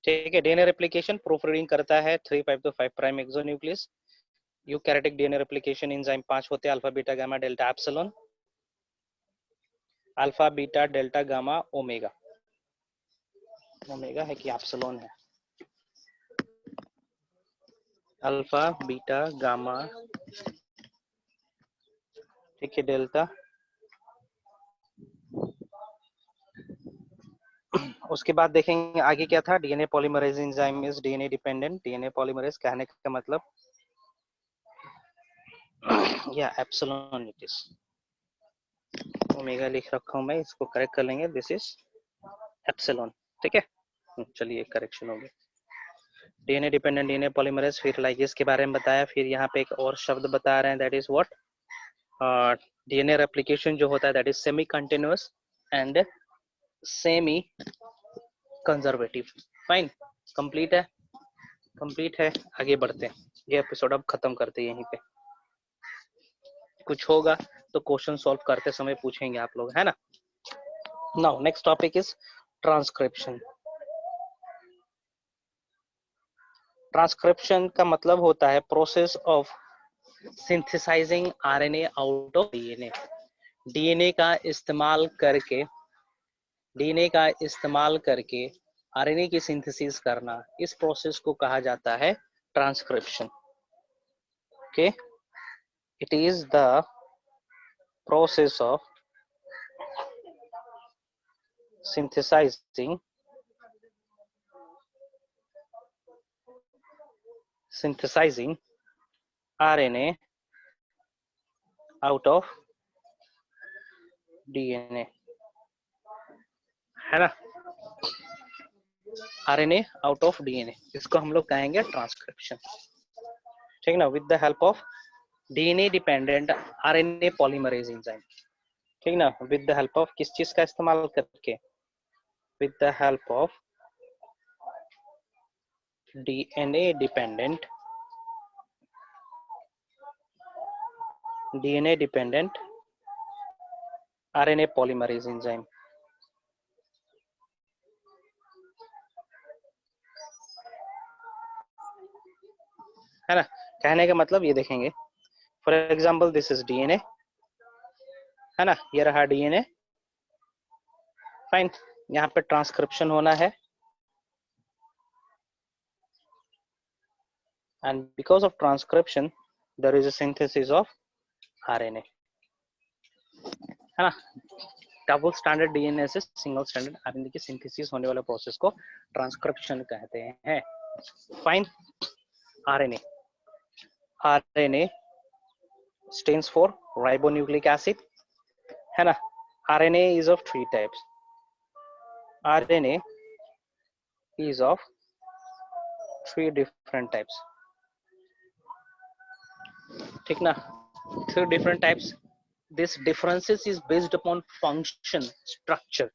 ठीक है। DNA replication proof reading करता है 3' to 5' exonuclease. Eukaryotic DNA replication enzyme 5 होते हैं, alpha beta gamma delta epsilon, alpha beta delta gamma omega. Omega है कि एप्सिलॉन है? अल्फा बीटा गामा, ठीक है, डेल्टा। उसके बाद देखेंगे आगे क्या था। DNA polymerase enzyme is DNA dependent. DNA polymerase कहने का मतलब या एप्सिलॉन इट इज, ओमेगा लिख रखा हूं मैं, इसको करेक्ट कर लेंगे, दिस इज एप्सिलॉन। ठीक है, चलिए करेक्शन हो गया। डीएनए डिपेंडेंट डीएनए पॉलीमरेज, फिर लाइगेज के बारे में बताया, फिर यहाँ पे एक और शब्द बता रहे हैं, that is what, DNA replication जो होता है that is semi continuous and semi conservative. Fine, complete है, कंप्लीट है। आगे बढ़ते हैं, ये एपिसोड अब खत्म करते हैं यहीं पे। कुछ होगा तो क्वेश्चन सॉल्व करते समय पूछेंगे आप लोग, है ना। Now next topic is transcription. Transcription का मतलब होता है process of synthesising RNA out of DNA. DNA का इस्तेमाल करके आरएनए की सिंथेसिस करना, इस प्रोसेस को कहा जाता है transcription. Okay, it is the process of synthesizing RNA out of DNA, है ना। RNA out of DNA, इसको हम लोग कहेंगे ट्रांसक्रिप्शन। ठीक ना, with the help of DNA dependent RNA polymerase enzyme. ठीक ना, विद द हेल्प ऑफ किस चीज का इस्तेमाल करके, with the help of DNA dependent RNA polymerase enzyme. है ना, कहने का मतलब ये देखेंगे, for example this is DNA, है ना, ये रहा डीएनए। फाइन, यहाँ पे ट्रांसक्रिप्शन होना है, and because of transcription there is a synthesis of RNA, है ना। डबल स्टैंडर्ड डीएनए से सिंगल स्टैंडर्ड आरएनए की सिंथेसिस होने वाले प्रोसेस को ट्रांसक्रिप्शन कहते हैं। Fine, RNA stands for ribonucleic acid, है ना। RNA is of 3 types, RNA is of 3 different types. ठीक ना, 3 different types. This differences is based upon function structure,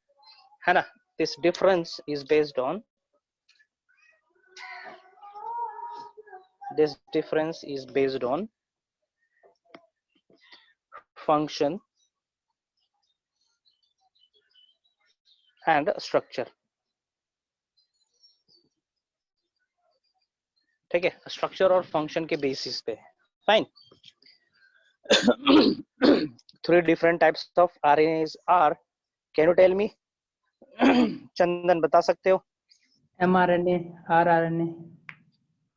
है ना। This difference is based on function and structure। ठीक है, structure और function के बेसिस पे। Fine, 3 different types of RNAs are, can you tell me? चंदन बता सकते हो? mRNA, rRNA,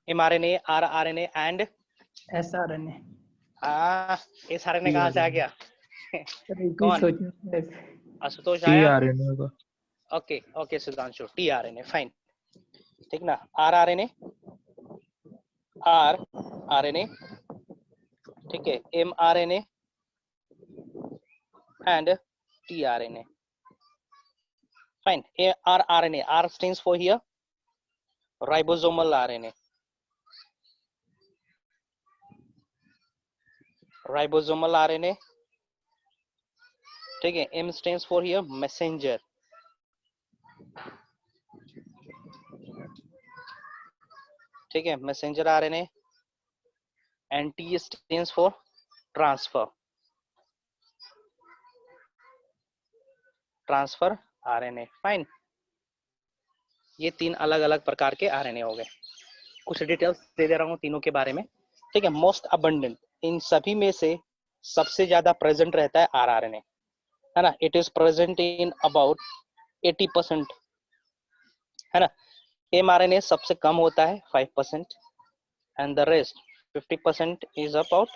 mRNA, rRNA and sRNA। इस RNA कहाँ से आ गया? कौन? आशुतोष आया? Okay okay Sudhanshu, tRNA। Fine, ठीक ना, rRNA, ठीक है, mRNA and tRNA। Fine, rRNA, R stands for here ribosomal RNA, ठीक है। M stands for here messenger, ठीक है, messenger RNA, and T stands for transfer RNA। Fine, ये 3 अलग अलग प्रकार के आरएनए हो गए। कुछ डिटेल्स दे दे रहा हूँ तीनों के बारे में, ठीक है। मोस्ट अबंडेंट, इन सभी में से सबसे ज्यादा प्रेजेंट रहता है आरआरएनए, है ना। It is present in about 80%, है ना। एमआरएनए सबसे कम होता है 5%, and the rest 50% is about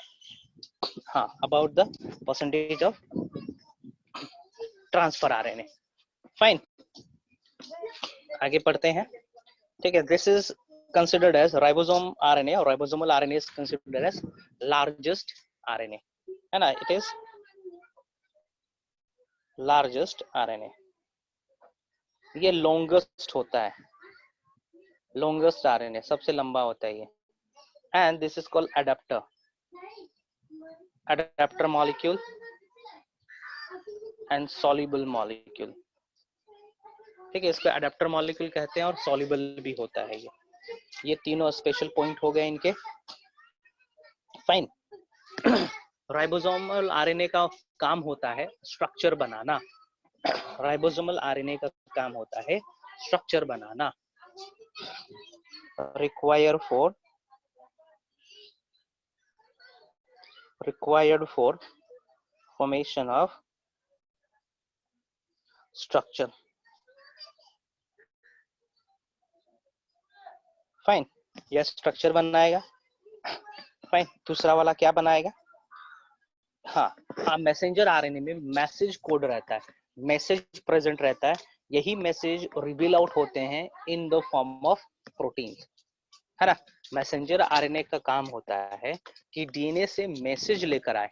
the percentage of transfer RNA. Fine, आगे पढ़ते हैं, ठीक है। This is considered as ribosome RNA, or ribosomal RNA is considered as largest RNA, है ना। it is largest RNA, ये longest होता है, longest RNA सबसे लंबा होता है ये, and this is called adapter molecule and soluble molecule, ठीक है। इसको adapter molecule कहते हैं और soluble भी होता है ये तीनों स्पेशल पॉइंट हो गए इनके। फाइन। राइबोसोमल आरएनए का काम होता है स्ट्रक्चर बनाना, राइबोसोमल आरएनए का काम होता है structure banana. required for formation of structure। Fine, यह स्ट्रक्चर बनाएगा। फाइन, दूसरा वाला क्या बनाएगा? हाँ, मैसेंजर आरएनए में मैसेज कोड रहता है, मैसेज प्रेजेंट रहता है, यही मैसेज रिवील आउट होते हैं in the form of protein, है ना। मैसेंजर आरएनए का काम होता है कि डीएनए से मैसेज लेकर आए,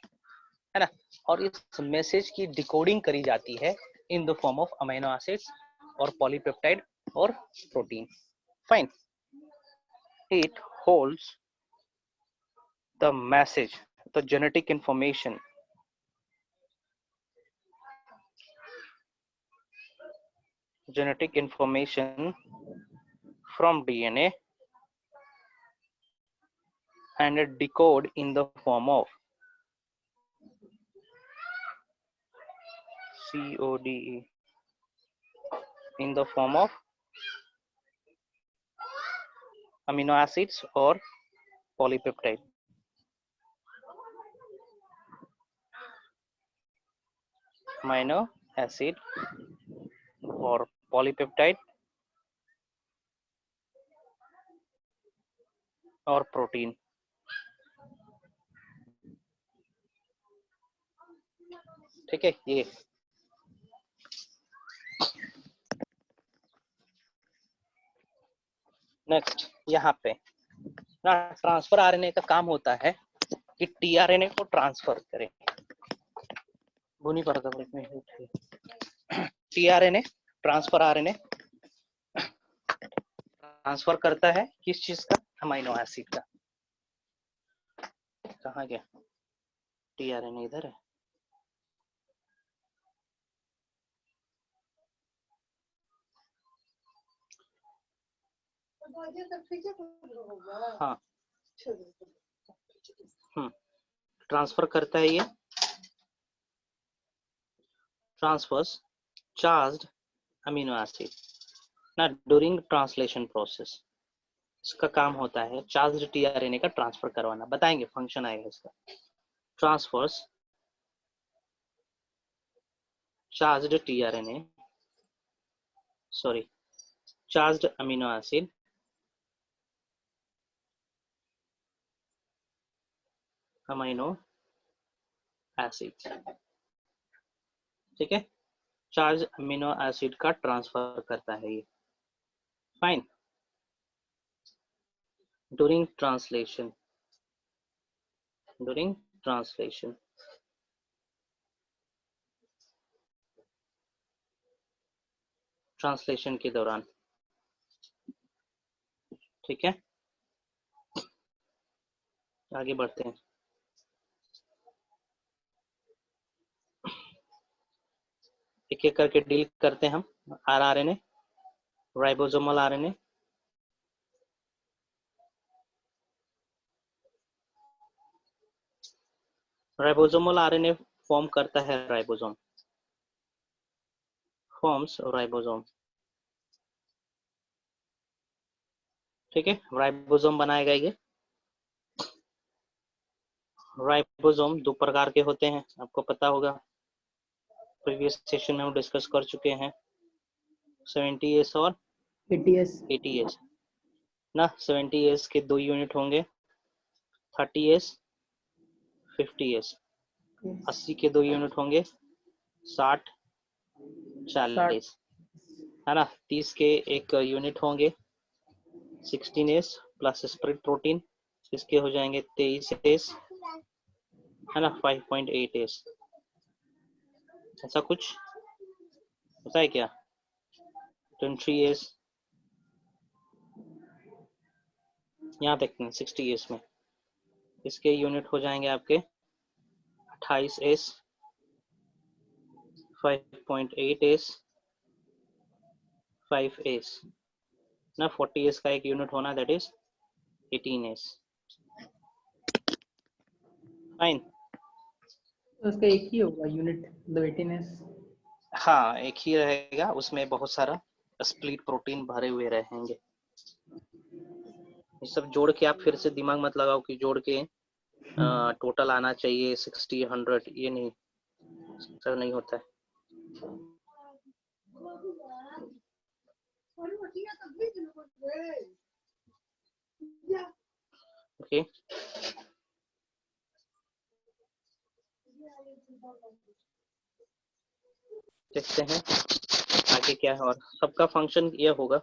है ना, और इस मैसेज की डिकोडिंग करी जाती है in the form of amino acids और पॉलीपेप्टाइड और protein. Fine, it holds the message, the genetic information from DNA and decode in the form of CODE, in the form of amino acids or polypeptide। amino acid और polypeptide और protein, ठीक है। ये next यहाँ पे ना transfer RNA का काम होता है कि टीआरएनए को ट्रांसफर करें। बुनी पड़ता है टीआरएनए, ट्रांसफर आरएनए ट्रांसफर करता है किस चीज का? अमीनो एसिड का। कहाँ गया टीआरएनए? इधर है। हाँ, ट्रांसफर करता है ये, ट्रांसफर्स चार्ज्ड अमीनो एसिड ना ड्यूरिंग ट्रांसलेशन प्रोसेस। इसका काम होता है चार्ज्ड टीआरएनए का ट्रांसफर करवाना, बताएंगे फंक्शन आएगा इसका। Transfers charged tRNA, sorry, charged amino acid amino acid, ठीक है। चार्ज अमीनो एसिड का ट्रांसफर करता है ये। फाइन, ड्यूरिंग ट्रांसलेशन ट्रांसलेशन के दौरान, ठीक है। आगे बढ़ते हैं। एक एक करके डील करते हैं हम। RNA, ribosomal RNA, ribosomal RNA form करता है राइबोसोम, फॉर्म्स राइबोसोम, ठीक है, राइबोसोम बनाएगा ये। राइबोसोम दो प्रकार के होते हैं, आपको पता होगा, प्रीवियस सेशन में हम डिस्कस कर चुके हैं, 70S और 80S 80S ना। 70S के 2 यूनिट होंगे, 30S 50S। 80 के 2 यूनिट होंगे, 60 40, है ना। 30 के एक यूनिट होंगे, 16S प्लस स्प्रेड प्रोटीन, इसके हो जाएंगे 23S, है ना, 5.8S। ऐसा कुछ होता है क्या? 23S, यहाँ देखते हैं 60S में, इसके यूनिट हो जाएंगे आपके 28S, 5.8S, 5S ना। 40S का एक यूनिट होना, दैट इज 18S। फाइन। तो उसका एक ही होगा यूनिट, मतलब 18S। हाँ, एक ही रहेगा, उसमें बहुत सारा स्प्लिट प्रोटीन भरे हुए रहेंगे। ये सब जोड़ के आप फिर से दिमाग मत लगाओ कि जोड़ के टोटल आना चाहिए 60 100, ये नहीं, सर नहीं होता है। ओके, देखते हैं आगे क्या है, और सबका फंक्शन ये होगा।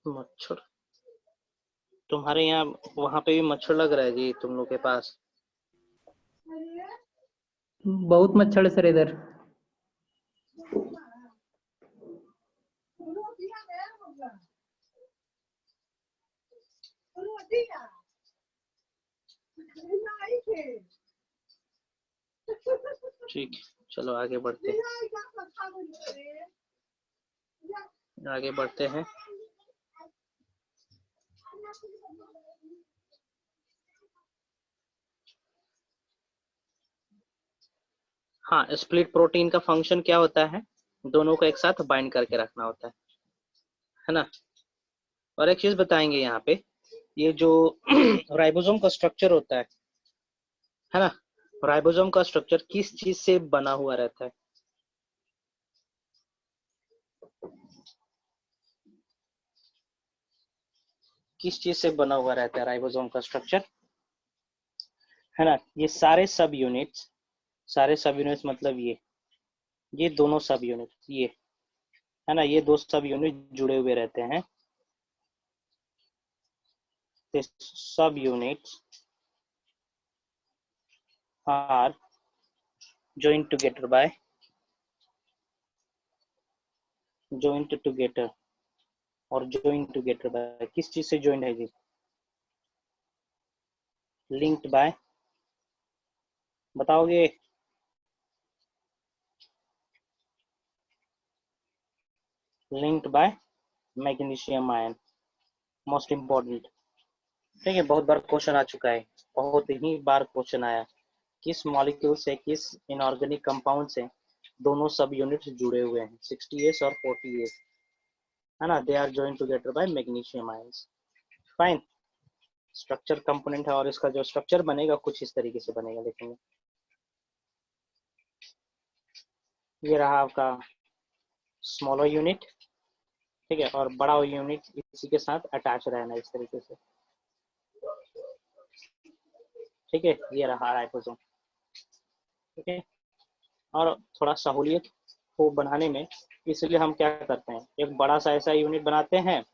मच्छर, तुम्हारे यहाँ वहां पे भी मच्छर लग रहा है जी तुम लोग के पास? बहुत मच्छर है सर इधर। ठीक, चलो आगे बढ़ते हैं, आगे बढ़ते हैं। हाँ, स्प्लिट प्रोटीन का फंक्शन क्या होता है? दोनों को एक साथ बाइंड करके रखना होता है ना। और एक चीज बताएंगे यहाँ पे, ये जो राइबोसोम का स्ट्रक्चर होता है ना, राइबोसोम का स्ट्रक्चर किस चीज से बना हुआ रहता है? किस चीज से बना हुआ रहता है राइबोसोम का स्ट्रक्चर, है ना। ये सारे सब यूनिट्स, सारे सब यूनिट्स मतलब ये दोनों सब यूनिट, ये है ना, ये दो सब यूनिट जुड़े हुए रहते हैं। Subunits are joined together by joined together और joined together by किस चीज से joined है जी? linked by, बताओगे? linked by magnesium ion, most important. ठीक है, बहुत बार क्वेश्चन आ चुका है, बहुत ही बार क्वेश्चन आया, किस मॉलिक्यूल से, किस इनऑर्गेनिक कंपाउंड से दोनों सब यूनिट्स जुड़े हुए हैं, 60S और 40S, है ना। They are joined together by magnesium ions. Fine, structure component है, और इसका जो स्ट्रक्चर बनेगा कुछ इस तरीके से बनेगा, देखेंगे। ये रहा आपका स्मॉलर यूनिट, ठीक है, और बड़ा यूनिट इसी के साथ अटैच रहना इस तरीके से, ठीक है। ये रहा राइबोसोम, ठीक है। और थोड़ा सहूलियत को बनाने में, इसलिए हम क्या करते हैं, एक बड़ा सा ऐसा यूनिट बनाते हैं,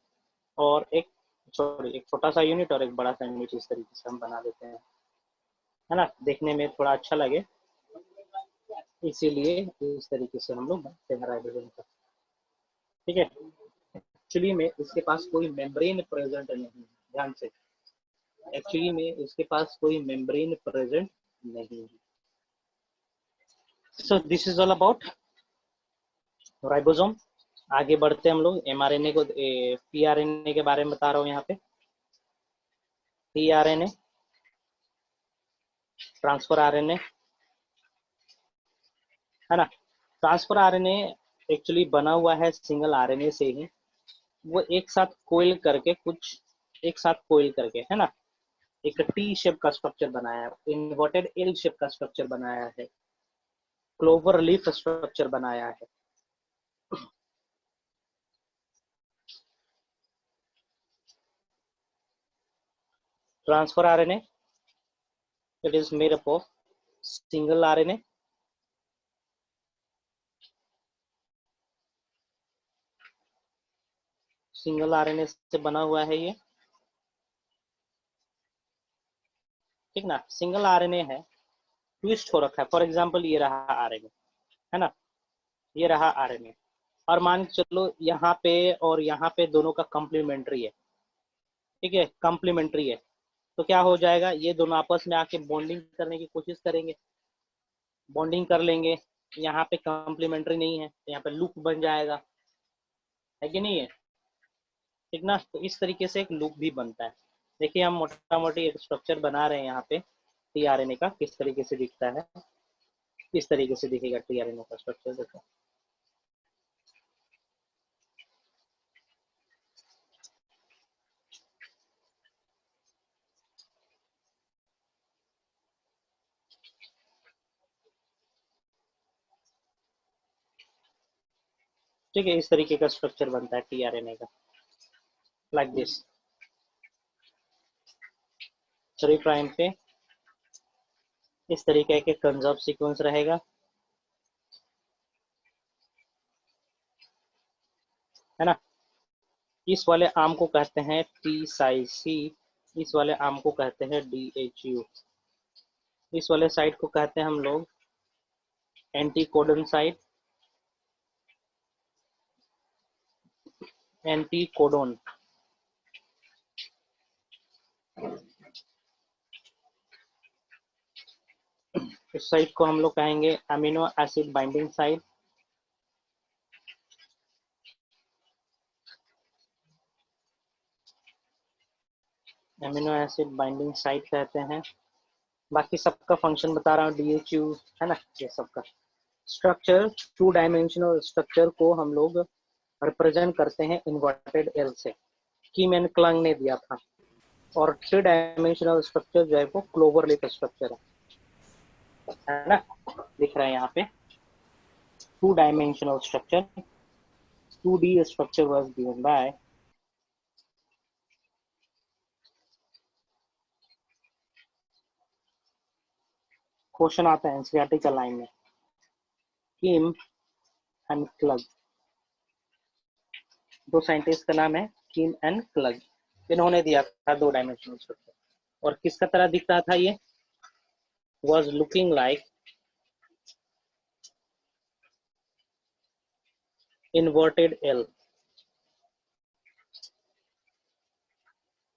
और एक छोटा सा यूनिट और एक बड़ा सा यूनिट, इस तरीके से हम बना देते हैं, है ना, देखने में थोड़ा अच्छा लगे, इसीलिए इस तरीके से हम लोग बनाते हैं राइबोसोम का, ठीक है। एक्चुअली में इसके पास कोई मेम्ब्रेन प्रेजेंट नहीं है, ध्यान से, एक्चुअली में इसके पास कोई मेम्ब्रेन प्रेजेंट नहीं है। So this is all about ribosome. आगे बढ़ते हैं हम लोग, mRNA को, pRNA के बारे में बता रहा हूँ यहाँ पे। pRNA, ट्रांसफर आरएनए, है ना। ट्रांसफर आरएनए एक्चुअली बना हुआ है सिंगल आरएनए से ही, वो एक साथ कोइल करके कुछ एक साथ कोइल करके, है ना, एक टी शेप का स्ट्रक्चर बनाया है, इन्वर्टेड एल शेप का स्ट्रक्चर बनाया है, क्लोवर लीफ स्ट्रक्चर बनाया है। Transfer RNA, it is made up of single RNA, single RNA से बना हुआ है ये, ठीक ना। सिंगल आरएनए है, ट्विस्ट हो रखा है, फॉर एग्जांपल ये रहा आरएनए, है ना, ये रहा आरएनए, और मान के चलो यहाँ पे और यहाँ पे दोनों का कॉम्प्लीमेंट्री है, ठीक है, कॉम्प्लीमेंट्री है, तो क्या हो जाएगा, ये दोनों आपस में आके बॉन्डिंग करने की कोशिश करेंगे, बॉन्डिंग कर लेंगे, यहाँ पे कॉम्प्लीमेंट्री नहीं है, यहाँ पे लूप बन जाएगा, है कि नहीं है, ठीक ना। तो इस तरीके से एक लूप भी बनता है। देखिए हम मोटा मोटी एक स्ट्रक्चर बना रहे हैं यहाँ पे टीआरएनए का, किस तरीके से दिखता है, किस तरीके से दिखेगा टीआरएनए का स्ट्रक्चर, देखो। ठीक है, इस तरीके का स्ट्रक्चर बनता है टीआरएनए का, लाइक दिस। 3 प्राइम पे इस तरीके के कंजर्व सीक्वेंस रहेगा, है ना। इस वाले आर्म को कहते हैं टी साई सी, इस वाले आर्म को कहते हैं डी एच यू, इस वाले साइड को कहते हैं हम लोग anti codon side, anti codon, इस साइड को हम लोग कहेंगे amino acid binding side, amino acid binding side कहते हैं। बाकी सबका फंक्शन बता रहा हूँ, डीएचयू, है ना, ये सबका स्ट्रक्चर, 2 डायमेंशनल स्ट्रक्चर को हम लोग रिप्रेजेंट करते हैं इन्वर्टेड एल से, कीमैन क्लंग ने दिया था। और 3 डायमेंशनल स्ट्रक्चर जो है वो क्लोवर लीफ स्ट्रक्चर है ना, दिख रहा है यहाँ पे 2 dimensional structure, 2D structure was given by question आता है एनसीईआरटी का लाइन में, किम एंड क्लग, 2 साइंटिस्ट का नाम है किम एंड क्लग, इन्होंने दिया था 2 डायमेंशनल स्ट्रक्चर। और किसका तरह दिख रहा था ये, was looking like inverted L,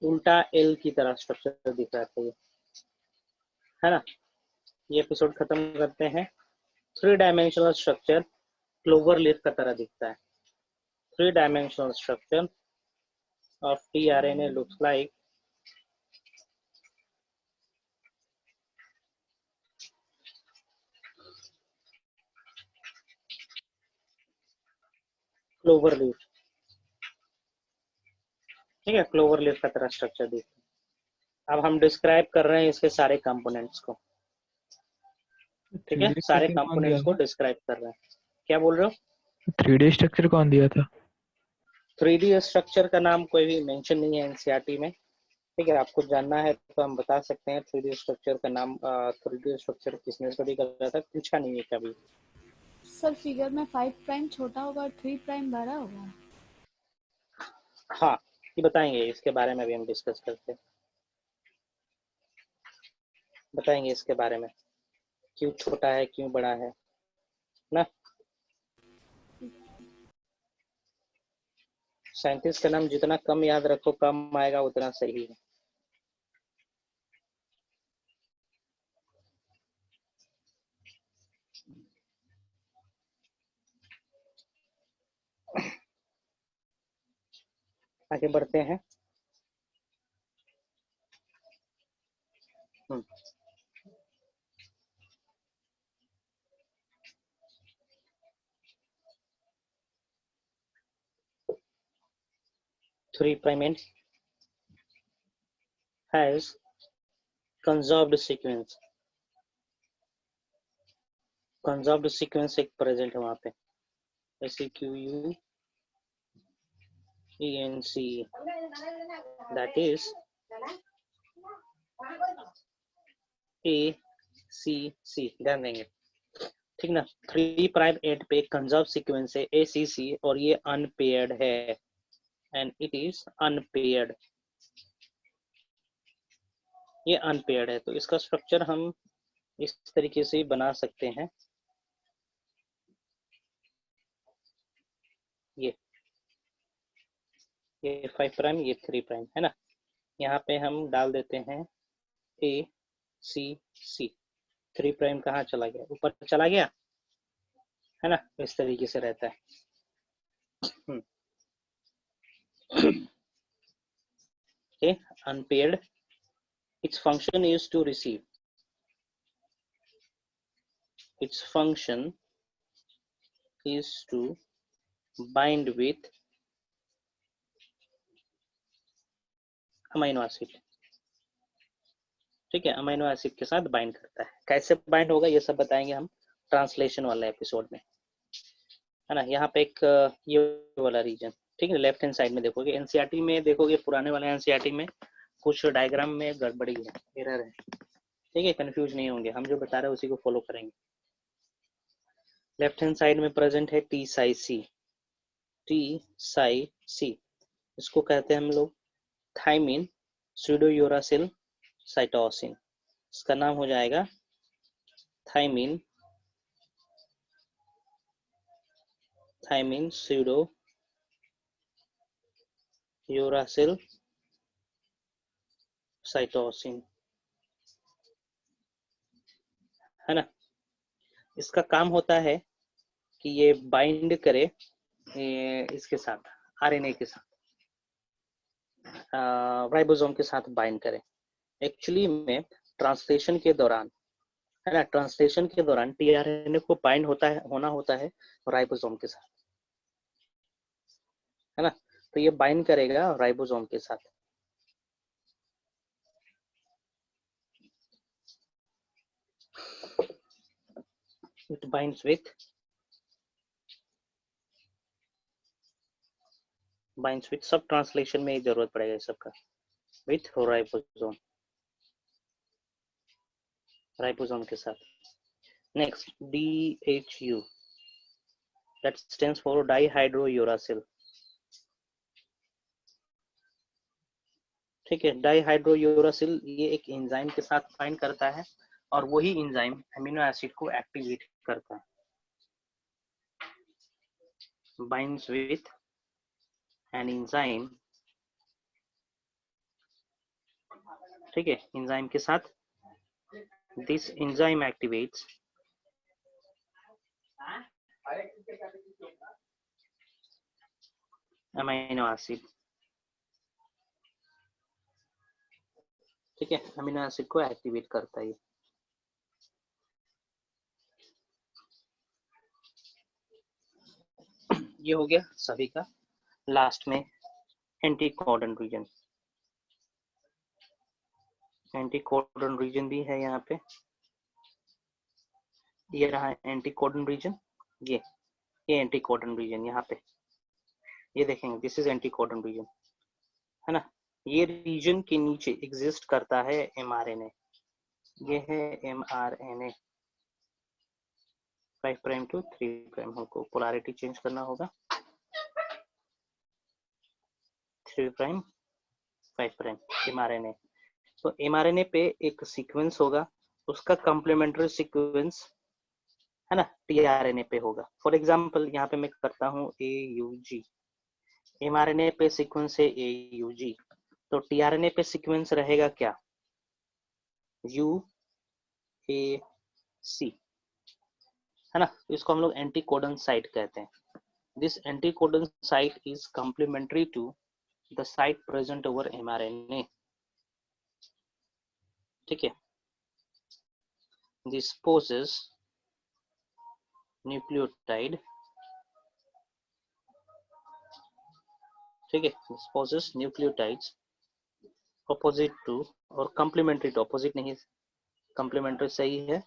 उल्टा L की तरह स्ट्रक्चर दिख रहा था ये, है ना। ये एपिसोड खत्म करते हैं। 3 डायमेंशनल स्ट्रक्चर क्लोवर लीफ का तरह दिखता है, 3 dimensional structure of tRNA looks like clover leaf, ठीक है, क्लोवर लीफ का तरह स्ट्रक्चर दिखता है। अब हम डिस्क्राइब कर रहे हैं इसके सारे कंपोनेंट्स को, ठीक है, 3D सारे स्ट्रक्चर कौन दिया कंपोनेंट्स को था? डिस्क्राइब कर रहे हैं। क्या बोल रहे हो? 3D स्ट्रक्चर कौन दिया था? 3D स्ट्रक्चर का नाम कोई भी मेंशन नहीं है एनसीईआरटी में, ठीक है, आपको जानना है तो हम बता सकते हैं 3D स्ट्रक्चर का नाम। 3D स्ट्रक्चर किसने स्टडी करा था, पूछा नहीं है कभी। सर फिगर में 5 प्राइम छोटा होगा और 3 प्राइम बड़ा होगा। हाँ, ये बताएंगे, इसके बारे में भी हम डिस्कस करते हैं, बताएंगे इसके बारे में, क्यों छोटा है क्यों बड़ा है ना। साइंटिस्ट का नाम जितना कम याद रखो कम आएगा उतना सही है। आगे बढ़ते हैं। 3 prime end has conserved sequence. conserved sequence एक present है वहाँ पे, SEQUENCE, that is ACC, ध्यान देंगे, ठीक ना। 3 प्राइम एंड पे कंजर्व सीक्वेंस है ACC और ये अनपेयर्ड है, एंड इट इज अनपेयर्ड, ये अनपेयर्ड है। तो इसका स्ट्रक्चर हम इस तरीके से बना सकते हैं, ये 5 प्राइम, ये 3 प्राइम है ना। यहाँ पे हम डाल देते हैं ACC। 3 प्राइम कहाँ चला गया, ऊपर चला गया है ना, इस तरीके से रहता है। Okay, unpaired, its function is to receive, its function is to bind with amino acid, ठीक है, अमीनो एसिड के साथ बाइंड करता है। कैसे बाइंड होगा ये सब बताएंगे हम ट्रांसलेशन वाले एपिसोड में, है ना। यहाँ पे एक ये वाला रीजन, ठीक है, लेफ्ट हैंड साइड में देखोगे, एनसीईआरटी में देखोगे, पुराने वाले एनसीईआरटी में कुछ डायग्राम में गड़बड़ी है, एरर है, ठीक है, कंफ्यूज नहीं होंगे, हम जो बता रहे हैं उसी को फॉलो करेंगे। लेफ्ट हैंड साइड में प्रेजेंट है टी साई सी, इसको कहते हैं हम लोग थाइमिन स्यूडोयूरासिल साइटोसिन, इसका नाम हो जाएगा थाइमिन स्यूडो यूरासिल साइटोसिन, है ना। इसका काम होता है कि ये बाइंड करे इसके साथ, आरएनए के साथ, राइबोसोम के साथ बाइंड करे। एक्चुअली में ट्रांसलेशन के दौरान, है ना, ट्रांसलेशन के दौरान टीआरएनए को बाइंड होना होता है राइबोसोम के साथ, है ना। तो ये बाइंड करेगा राइबोसोम के साथ, it binds with सब ट्रांसलेशन में जरूरत पड़ेगा इस सबका, विथ राइबोसोम के साथ। Next DHU, that stands for डाइहाइड्रोयूरासिल, ठीक है। डाइहाइड्रोयूरासिल ये एक एंजाइम के साथ बाइंड करता है और वही एंजाइम अमीनो एसिड को एक्टिवेट करता है, binds with an enzyme, ठीक है, एंजाइम के साथ, this enzyme activates amino acid, ठीक है, अमीनो एसिड को एक्टिवेट करता है। ये हो गया सभी का। लास्ट में एंटीकोडन रीजन, एंटीकोडन रीजन भी है यहाँ पे, ये रहा एंटीकोडन रीजन, ये एंटीकोडन रीजन यहाँ पे, ये देखेंगे, दिस इज एंटीकोडन रीजन, है ना। ये रीजन के नीचे एग्जिस्ट करता है mRNA, ये है mRNA 5 प्राइम टू 3 प्राइम, हमको पोलैरिटी चेंज करना होगा, 3 प्राइम 5 प्राइम mRNA। तो mRNA पे एक सीक्वेंस होगा, उसका कॉम्प्लीमेंट्री सीक्वेंस, है ना, tRNA पे होगा। फॉर एग्जांपल यहाँ पे मैं करता हूँ AUG, mRNA पे सीक्वेंस है AUG, तो tRNA पे सीक्वेंस रहेगा क्या, UAC, है ना। इसको हम लोग एंटीकोडन साइट कहते हैं। This anticodon site is complementary to the site present over mRNA, ठीक है। दिस पोसेस न्यूक्लियोटाइड, ठीक है, पोजेस न्यूक्लियोटाइड्स ऑपोजिट टू, और कम्प्लीमेंट्री टू, ऑपोजिट नहीं, कम्प्लीमेंट्री सही है,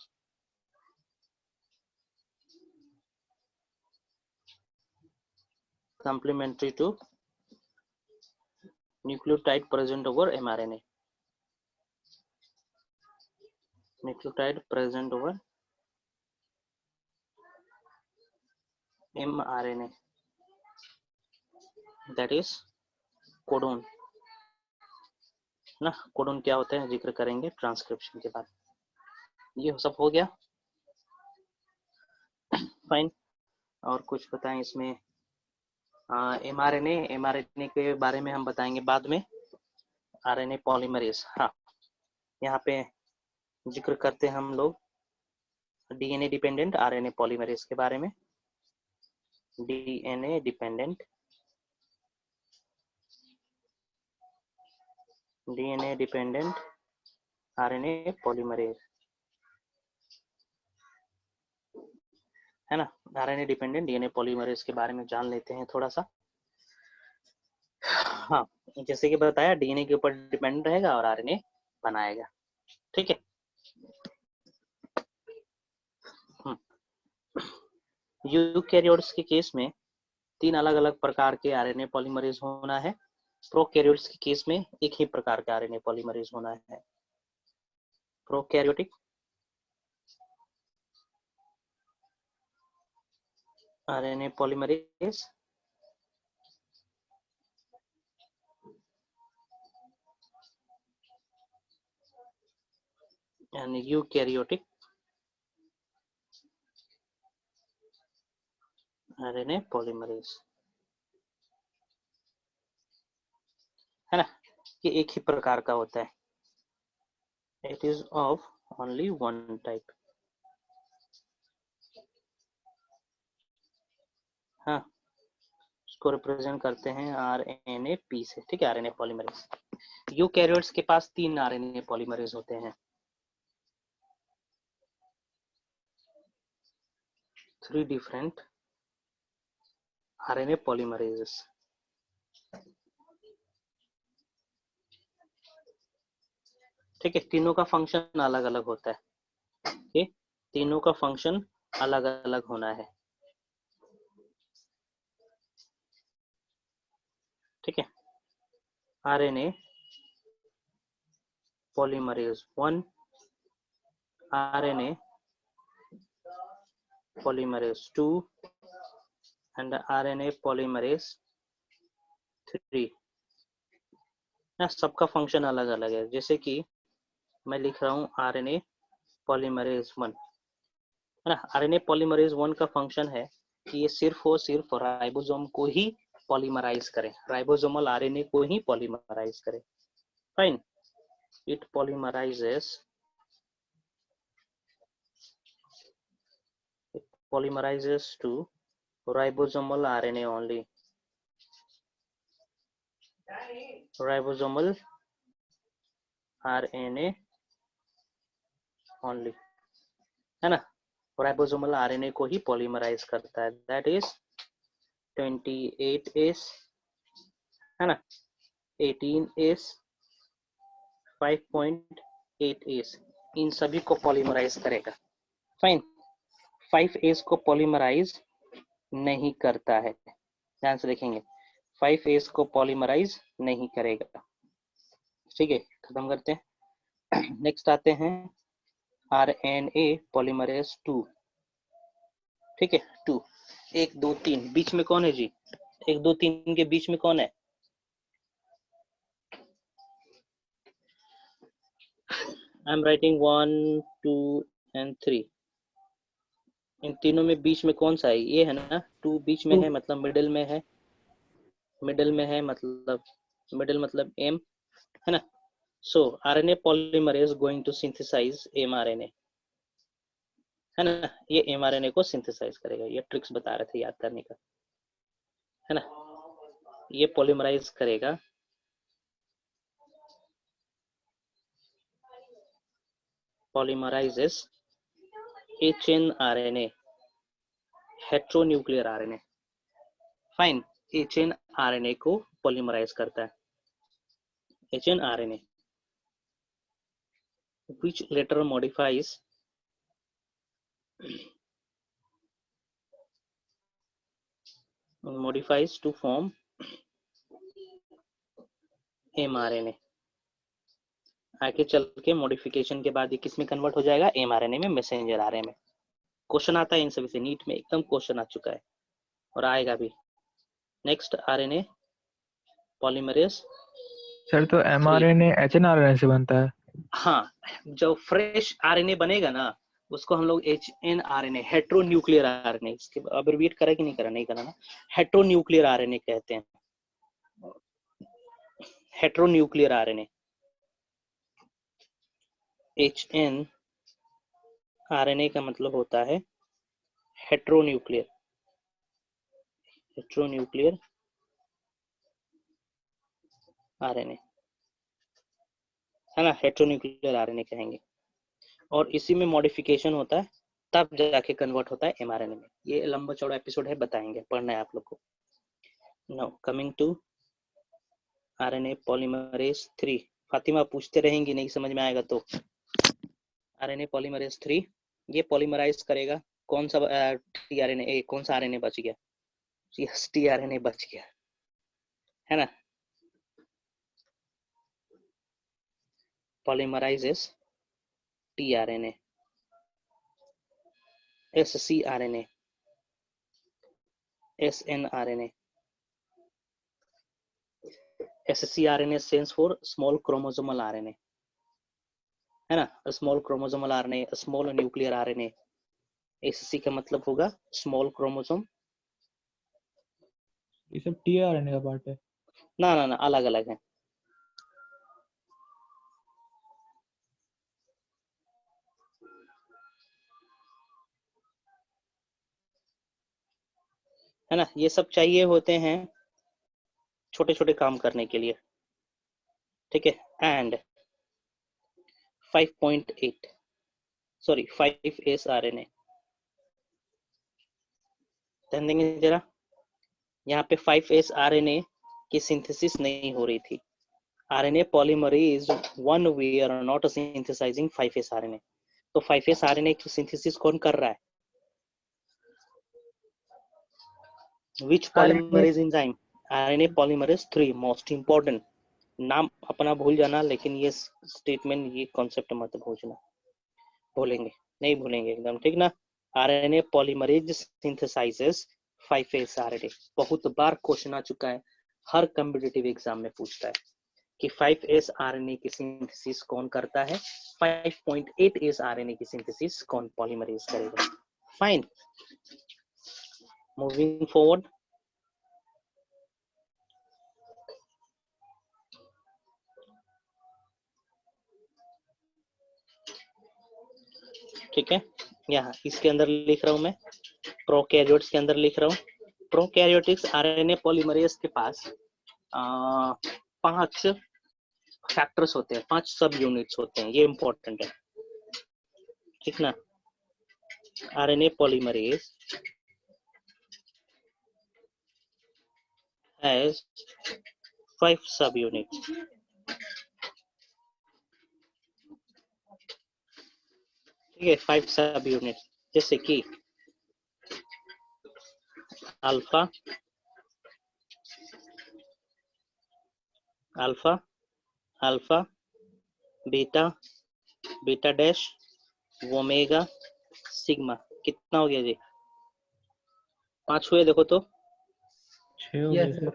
complementary to nucleotide present over mRNA, nucleotide present over mRNA, that is codon ना। Codon क्या होता है जिक्र करेंगे ट्रांसक्रिप्शन के बाद। ये सब हो गया, फाइन। और कुछ बताएं इसमें, mRNA के बारे में हम बताएंगे बाद में। RNA पॉलीमरेज, हाँ, यहाँ पे जिक्र करते हैं हम लोग DNA डिपेंडेंट RNA पॉलीमरेज के बारे में। DNA डिपेंडेंट RNA पॉलीमरेज, है ना। RNA डिपेंडेंट DNA पॉलीमरेज के बारे में जान लेते हैं थोड़ा सा। हाँ, जैसे कि बताया DNA के ऊपर डिपेंड रहेगा और RNA बनाएगा, ठीक है। यूकैरियोट्स के केस में 3 अलग अलग प्रकार के RNA पॉलीमरेज होना है। प्रोकैरियोट्स के केस में एक ही प्रकार का RNA पॉलीमरेज होना है। Prokaryotic RNA polymerase, and eukaryotic RNA polymerase, है ना। ये एक ही प्रकार का होता है, it is of only one type, हाँ, इसको रिप्रेजेंट करते हैं RNA-P से, ठीक है, RNA पॉलीमरेज। यूकैरियोट्स के पास 3 RNA पॉलीमरेज होते हैं, 3 different RNA polymerases, ठीक है। तीनों का फंक्शन अलग अलग होता है, ये तीनों का फंक्शन अलग अलग होना है, ठीक है। RNA polymerase 1, RNA polymerase 2 and RNA polymerase 3 ना। सबका फंक्शन अलग अलग है। जैसे कि मैं लिख रहा हूँ RNA polymerase 1, है ना। RNA polymerase 1 का फंक्शन है कि ये सिर्फ और सिर्फ राइबोसोम को ही पॉलीमराइज करे, राइबोसोमल RNA को ही पॉलीमराइज करे, fine. It polymerizes to ribosomal RNA only, ribosomal RNA only, है ना। राइबोसोमल RNA को ही पॉलीमराइज करता है, दैट इज 28S, है ना, 18S, 5.8S, इन सभी को पॉलीमराइज करेगा, फाइन। 5S को पॉलीमराइज नहीं करता है, ध्यान से देखेंगे, 5S को पॉलीमराइज नहीं करेगा, ठीक है। खत्म करते हैं। नेक्स्ट आते हैं RNA पॉलीमरेज 2, ठीक है। 2, 1 2 3 बीच में कौन है जी? 1 2 3 के बीच में कौन है? आई एम राइटिंग 1 2 and 3, इन तीनों में बीच में कौन सा है? ये है ना। 2 बीच में है मतलब मिडिल में है, मिडिल में है मतलब मिडिल मतलब M, है ना। So RNA polymerase going to synthesize mRNA, है ना। ये mRNA को सिंथेसाइज करेगा, ये ट्रिक्स बता रहे थे याद करने का, है ना। ये पॉलीमराइज करेगा polymerizes HNRNA, heteronuclear RNA, fine. H N R N A को पॉलीमराइज करता है। H N R N A which later modifies to form mRNA। आगे चल के मॉडिफिकेशन के बाद ये किस में कन्वर्ट हो जाएगा, mRNA में, मैसेंजर आरएनए में। क्वेश्चन आता है इन सभी से, नीट में एकदम क्वेश्चन आ चुका है और आएगा भी। Next RNA polymerase. सर तो mRNA HNRNA से बनता है। हाँ, जो फ्रेश आरएनए बनेगा ना उसको हम लोग HNRNA, हेट्रोन्यूक्लियर आरएनए, इसके अब्रिविएट करा कि नहीं करा, नहीं करा ना, हेट्रोन्यूक्लियर आरएनए कहते हैं। हेट्रोन्यूक्लियर आरएनए HNRNA का मतलब होता है हेट्रोन्यूक्लियर, हेट्रोन्यूक्लियर आरएनए है ना, हेट्रोन्यूक्लियर आरएनए कहेंगे। और इसी में मॉडिफिकेशन होता है तब जाके कन्वर्ट होता है एमआरएनए में। ये लंबा चौड़ा एपिसोड है, बताएंगे, पढ़ना है आप लोग को। Now coming to RNA polymerase 3। Fatima पूछते रहेंगी, नहीं समझ में आएगा तो। आरएनए पॉलीमरेज 3 ये पॉलीमराइज करेगा कौन सा टीआरएनए, कौन सा आरएनए बच गया, यस टीआरएनए बच गया है ना। Polymerases tRNA, scRNA, snRNA. ScRNA stands for small chromosomal RNA है ना, small chromosomal RNA, small nuclear RNA. SC का मतलब होगा स्मॉल क्रोमोसोम। ये सब टीआरएनए का पार्ट है। ना ना ना, अलग अलग है। है ना, ये सब चाहिए होते हैं छोटे छोटे काम करने के लिए, ठीक है। एंड 5.8 सॉरी 5S आरएनए, ध्यान देंगे जरा, यहाँ पे 5S आरएनए की सिंथेसिस नहीं हो रही थी। आरएनए पॉलीमरेज वन वे are not synthesizing 5S RNA. तो 5S आरएनए की सिंथेसिस कौन कर रहा है, which polymerase enzyme, RNA polymerase 3, most important. नाम अपना भूल जाना, लेकिन ये स्टेटमेंट, ये कॉन्सेप्ट मत भूलना, भूलेंगे नहीं, भूलेंगे एकदम, ठीक ना। RNA polymerase synthesises 5S RNA. बहुत बार क्वेश्चन आ चुका है, हर कॉम्पिटिटिव एग्जाम में पूछता है कि 5S आरएनए की सिंथेसिस कौन करता है, 5.8S आरएनए की सिंथेसिस कौन पॉलीमरेज करेगा। Fine, moving forward. ठीक है, यहाँ इसके अंदर लिख रहा हूं मैं, प्रोकैरियोट्स के अंदर लिख रहा हूँ। प्रोकैरियोटिक्स आरएनए पॉलीमरेज के पास 5 फैक्टर्स होते हैं, 5 सब यूनिट्स होते हैं, ये इंपॉर्टेंट है, ठीक ना। आरएनए पॉलीमरेज हैज 5 सब यूनिट्स, ठीक है, 5 सब यूनिट्स, जैसे कि alpha, alpha, alpha, beta, beta dash, omega, sigma. कितना हो गया जी, 5 हुए, देखो तो 6 हो गए सर।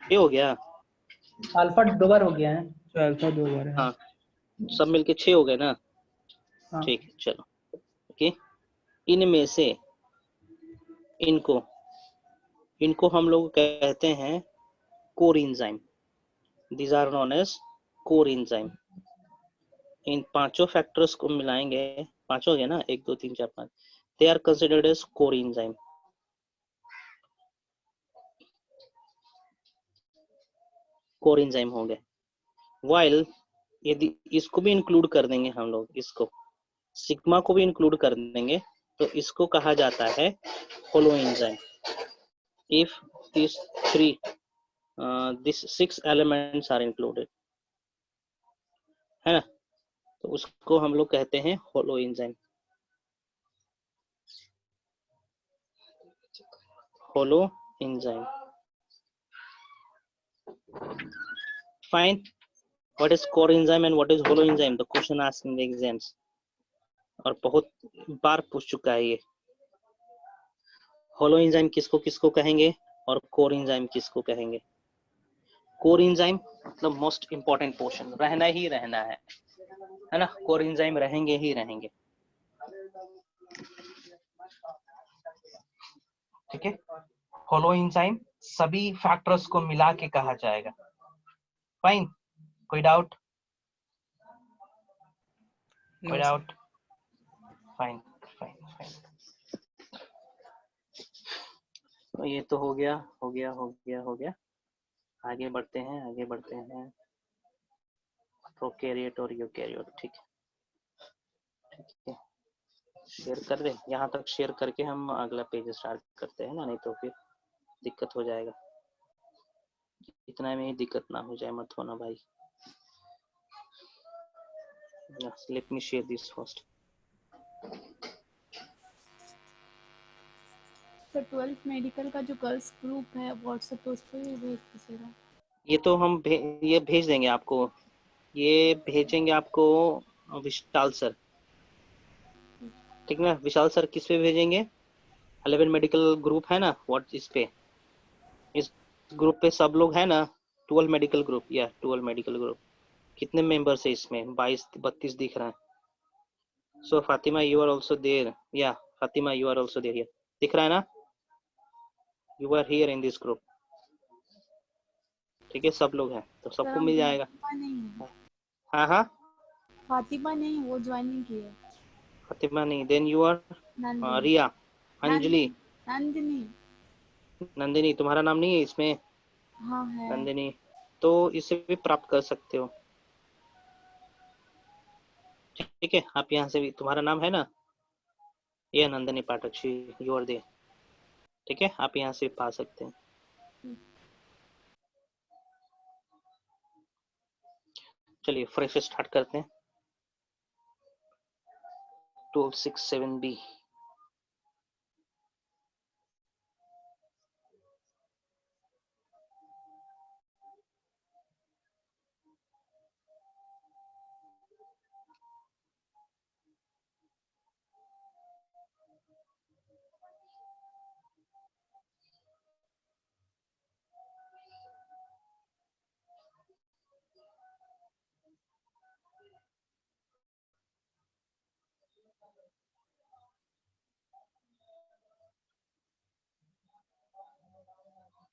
ये हो गया, अल्फा 2 बार हो गया है। तो अल्फा 2 बार है। हाँ सब मिलके 6 हो गए ना, हाँ। ठीक है चलो। ओके, इनमें से इनको इनको हम लोग कहते हैं core enzyme, these are known as core enzyme. इन पांचों फैक्टर्स को मिलाएंगे, पांचों हो गया ना, 1 2 3 4 5, they are considered as core enzyme. Core enzyme हो गए। वाइल यदि इसको भी इंक्लूड कर देंगे हम लोग, इसको सिग्मा को भी इंक्लूड कर देंगे, तो इसको कहा जाता है holo enzyme. If these three these 6 elements are included, है ना, तो उसको हम लोग कहते हैं holo enzyme. Holo enzyme. Fine, what is core enzyme and what is hollow enzyme? The question asked in the exams और बहुत बार पूछ चुका है ये। होलो एंजाइम किसको किसको कहेंगे और कोर एंजाइम किसको कहेंगे? कोर एंजाइम मतलब मोस्ट इंपॉर्टेंट पोर्शन, रहना ही रहना है ना, कोर एंजाइम रहेंगे ही रहेंगे, ठीक है। होलो एंजाइम सभी फैक्टर्स को मिला के कहा जाएगा। फाइन, कोई डाउट? कोई डाउट? Fine fine fine. तो ये तो हो गया हो गया हो गया हो गया। आगे बढ़ते हैं, आगे बढ़ते हैं। प्रोकैरियोट और यूकैरियोट, ठीक है ठीक है। शेयर कर दे, यहाँ तक शेयर करके हम अगला पेज स्टार्ट करते हैं ना, नहीं तो फिर दिक्कत हो जाएगा। इतना में ही दिक्कत ना हो जाए, मत होना भाई। Let me share this first. तो 12th मेडिकल का जो गर्ल्स ग्रुप है व्हाट्सएप पे, उस पर भी भेज दीजिएगा। ये तो हम ये भेज देंगे आपको, ये भेजेंगे आपको विशाल सर, ठीक ना। विशाल सर किस पे भेजेंगे? 11 मेडिकल ग्रुप है ना, व्हाट इस पे, इस ग्रुप पे सब लोग है ना। 12 मेडिकल ग्रुप या 12 मेडिकल ग्रुप कितने मेंबर्स है इसमें? 22-32 दिख रहा है। So Fatima you are also there, या Fatima you are also there, दिख रहा है ना, you are here in this group, ठीक है। सब लोग हैं तो सबको मिल जाएगा। हाँ हाँ, फातिमा नहीं, वो ज्वाइन नहीं की है। फातिमा नहीं, देन यू आर नंदिनी। रिया, अंजलि, नंदिनी। नंदिनी, तुम्हारा नाम नहीं है इसमें? हाँ है। नंदिनी, तो इसे भी प्राप्त कर सकते हो, ठीक है। आप यहाँ से भी, तुम्हारा नाम है ना, ये नंदिनी पाठक, यू आर देयर, ठीक है। आप यहाँ से पा सकते हैं। चलिए फ्रेश स्टार्ट करते हैं। 1267B।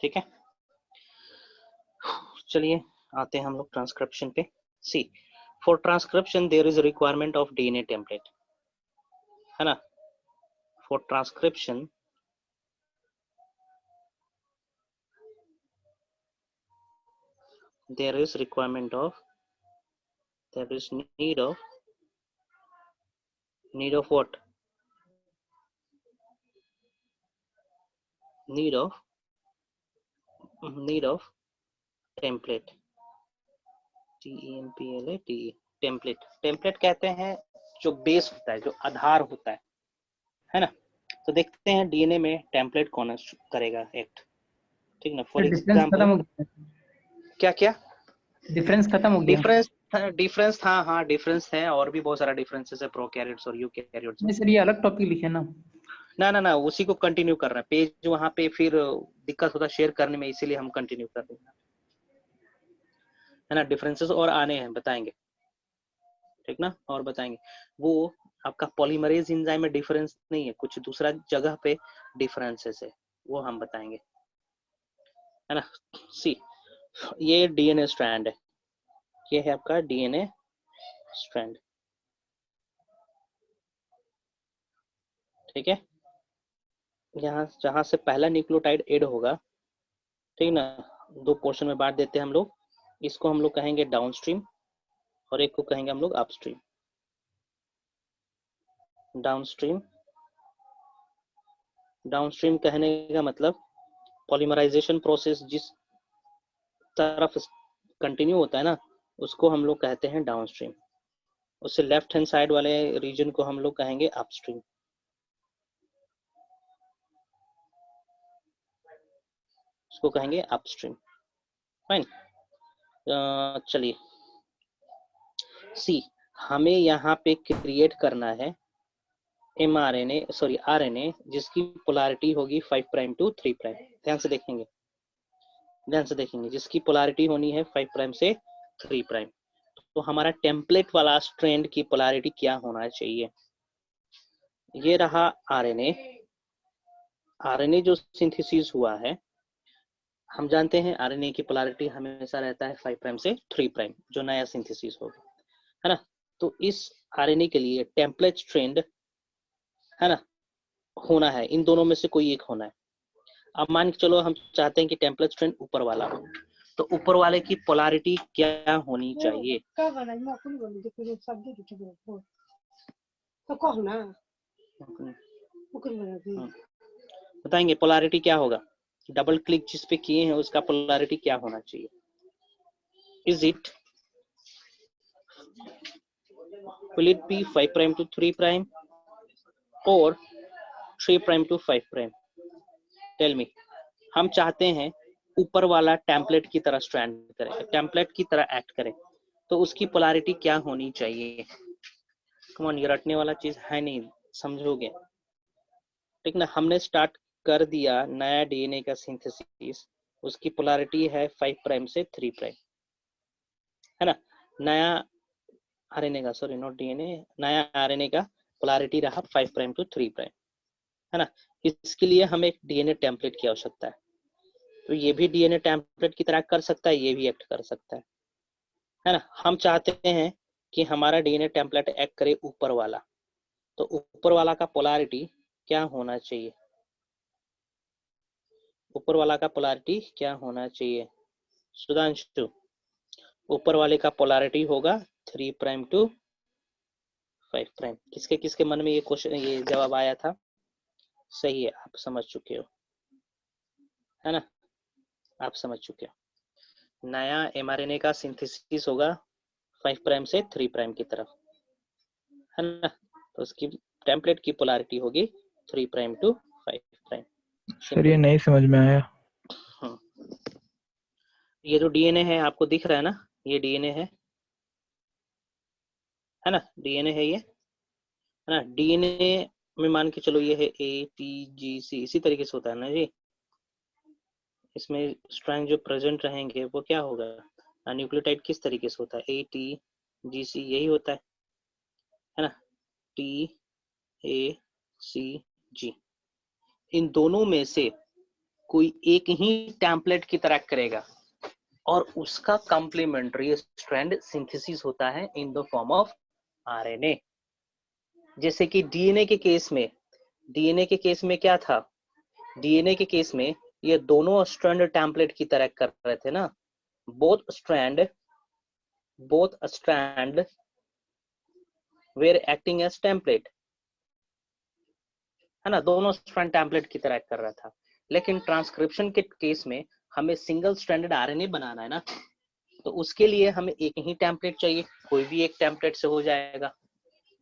ठीक है, चलिए आते हैं हम लोग ट्रांसक्रिप्शन पे। See, for transcription there is requirement of DNA template, है ना। For transcription there is requirement of, there is need of what? Need of template, TEMPLATE, template. Template कहते हैं जो बेस होता है, जो आधार होता है ना। तो देखते हैं डीएनए में टेम्पलेट कौन करेगा एक्ट, ठीक ना। फॉर एग्जांपल, क्या क्या डिफरेंस खत्म हो गया? डिफरेंस था, हाँ डिफरेंस है, और भी बहुत सारा डिफरेंसेस है प्रोकैरियोट्स और यूकैरियोट्स में। नहीं सर, ये अलग टॉपिक लिखे ना। ना उसी को कंटिन्यू कर रहा है पेज, वहां पे फिर दिक्कत होता शेयर करने में, इसीलिए हम कंटिन्यू कर रहे हैं, है ना। डिफरेंसेस और आने हैं, बताएंगे, ठीक ना, और बताएंगे। वो आपका पॉलीमरेज एंजाइम में डिफरेंस नहीं है, कुछ दूसरा जगह पे डिफरेंसेस है, वो हम बताएंगे, है ना। सी, ये डीएनए स्ट्रैंड है, ये है आपका डीएनए स्ट्रैंड, ठीक है। यहाँ जहां से पहला न्यूक्लियोटाइड ऐड होगा, ठीक ना, दो पोर्शन में बांट देते हैं हम लोग। इसको हम लोग कहेंगे डाउनस्ट्रीम और एक को कहेंगे हम लोग अपस्ट्रीम। डाउनस्ट्रीम, डाउनस्ट्रीम कहने का मतलब पॉलीमराइजेशन प्रोसेस जिस तरफ कंटिन्यू होता है ना, उसको हम लोग कहते हैं डाउनस्ट्रीम। उससे लेफ्ट हैंड साइड वाले रीजन को हम लोग कहेंगे अपस्ट्रीम। उसको कहेंगे अपस्ट्रीम। फाइन। चलिए सी, हमें यहाँ पे क्रिएट करना है आरएनए जिसकी पोलैरिटी होगी 5 प्राइम टू 3 प्राइम। ध्यान से देखेंगे, जिसकी पोलैरिटी होनी है 5 प्राइम से 3 प्राइम। तो हमारा टेम्पलेट वाला स्ट्रैंड की पोलैरिटी क्या होना चाहिए? ये रहा आरएनए जो सिंथेसिस हुआ है, हम जानते हैं आरएनए की पोलैरिटी हमेशा रहता है 5 प्राइम से 3 प्राइम, जो नया सिंथेसिस होगा, है ना। तो इस आरएनए के लिए टेम्पलेट स्ट्रैंड, है ना, होना है, इन दोनों में से कोई एक होना है। अब मान के चलो हम चाहते हैं कि टेम्पलेट स्ट्रैंड ऊपर वाला हो, तो ऊपर वाले की पोलैरिटी क्या होनी चाहिए? बताएंगे पोलैरिटी क्या होगा? डबल क्लिक जिस पे किए हैं उसका पोलैरिटी क्या होना चाहिए? Is it, will it be 5 prime to 3 prime or 3 prime to 5 prime? Tell me. हम चाहते हैं ऊपर वाला टेम्पलेट की तरह स्ट्रैंड करे, टेम्पलेट की तरह एक्ट करे, तो उसकी पोलैरिटी क्या होनी चाहिए? कम ऑन, ये रटने वाला चीज है नहीं, समझोगे? ठीक ना। हमने स्टार्ट कर दिया नया डीएनए का सिंथेसिस, उसकी पोलैरिटी है 5 प्राइम से 3 प्राइम, है ना। नया आरएनए का, सॉरी नॉट डीएनए, नया आरएनए का पोलैरिटी रहा 5 प्राइम टू 3 प्राइम, है ना। इसके लिए हमें एक डीएनए टेम्पलेट की आवश्यकता है। तो ये भी डीएनए टेम्पलेट की तरह कर सकता है, ये भी एक्ट कर सकता है ना। हम चाहते हैं कि हमारा डीएनए टेम्पलेट एक्ट करे ऊपर वाला, तो ऊपर वाला का पोलैरिटी क्या होना चाहिए? ऊपर वाला का पोलैरिटी क्या होना चाहिए सुधांशु? ऊपर वाले का पोलैरिटी होगा 3 प्राइम टू 5 प्राइम। किसके किसके मन में ये क्वेश्चन, ये जवाब आया था? सही है, आप समझ चुके हो, है ना, आप समझ चुके हो। नया एमआरएनए का सिंथेसिस होगा 5 प्राइम से 3 प्राइम की तरफ, है ना। तो उसकी टेम्पलेट की पोलैरिटी होगी 3 प्राइम टू 5 प्राइम। सर ये नहीं समझ में आया। ये जो डीएनए है आपको दिख रहा है ना, ये डीएनए है ना, डीएनए है ये, है ना। डीएनए में मान के चलो ये है ATGC, इसी तरीके से होता है ना जी। इसमें स्ट्रैंड जो प्रेजेंट रहेंगे वो क्या होगा? न्यूक्लियोटाइड किस तरीके से होता है? ATGC, यही होता है ना, TACG। इन दोनों में से कोई एक ही टेम्पलेट की तरह करेगा और उसका कॉम्प्लीमेंट्री स्ट्रैंड सिंथेसिस होता है in the form of RNA. जैसे कि डीएनए के केस में क्या था? डीएनए के केस में ये दोनों स्ट्रैंड टेम्पलेट की तरह कर रहे थे ना, both strand were acting as template, है ना। दोनों स्ट्रैंड टेम्पलेट की तरह कर रहा था। लेकिन ट्रांसक्रिप्शन के केस में हमें सिंगल स्ट्रैंडेड आरएनए बनाना है ना, तो उसके लिए हमें एक ही टेम्पलेट चाहिए, कोई भी एक टेम्पलेट से हो जाएगा।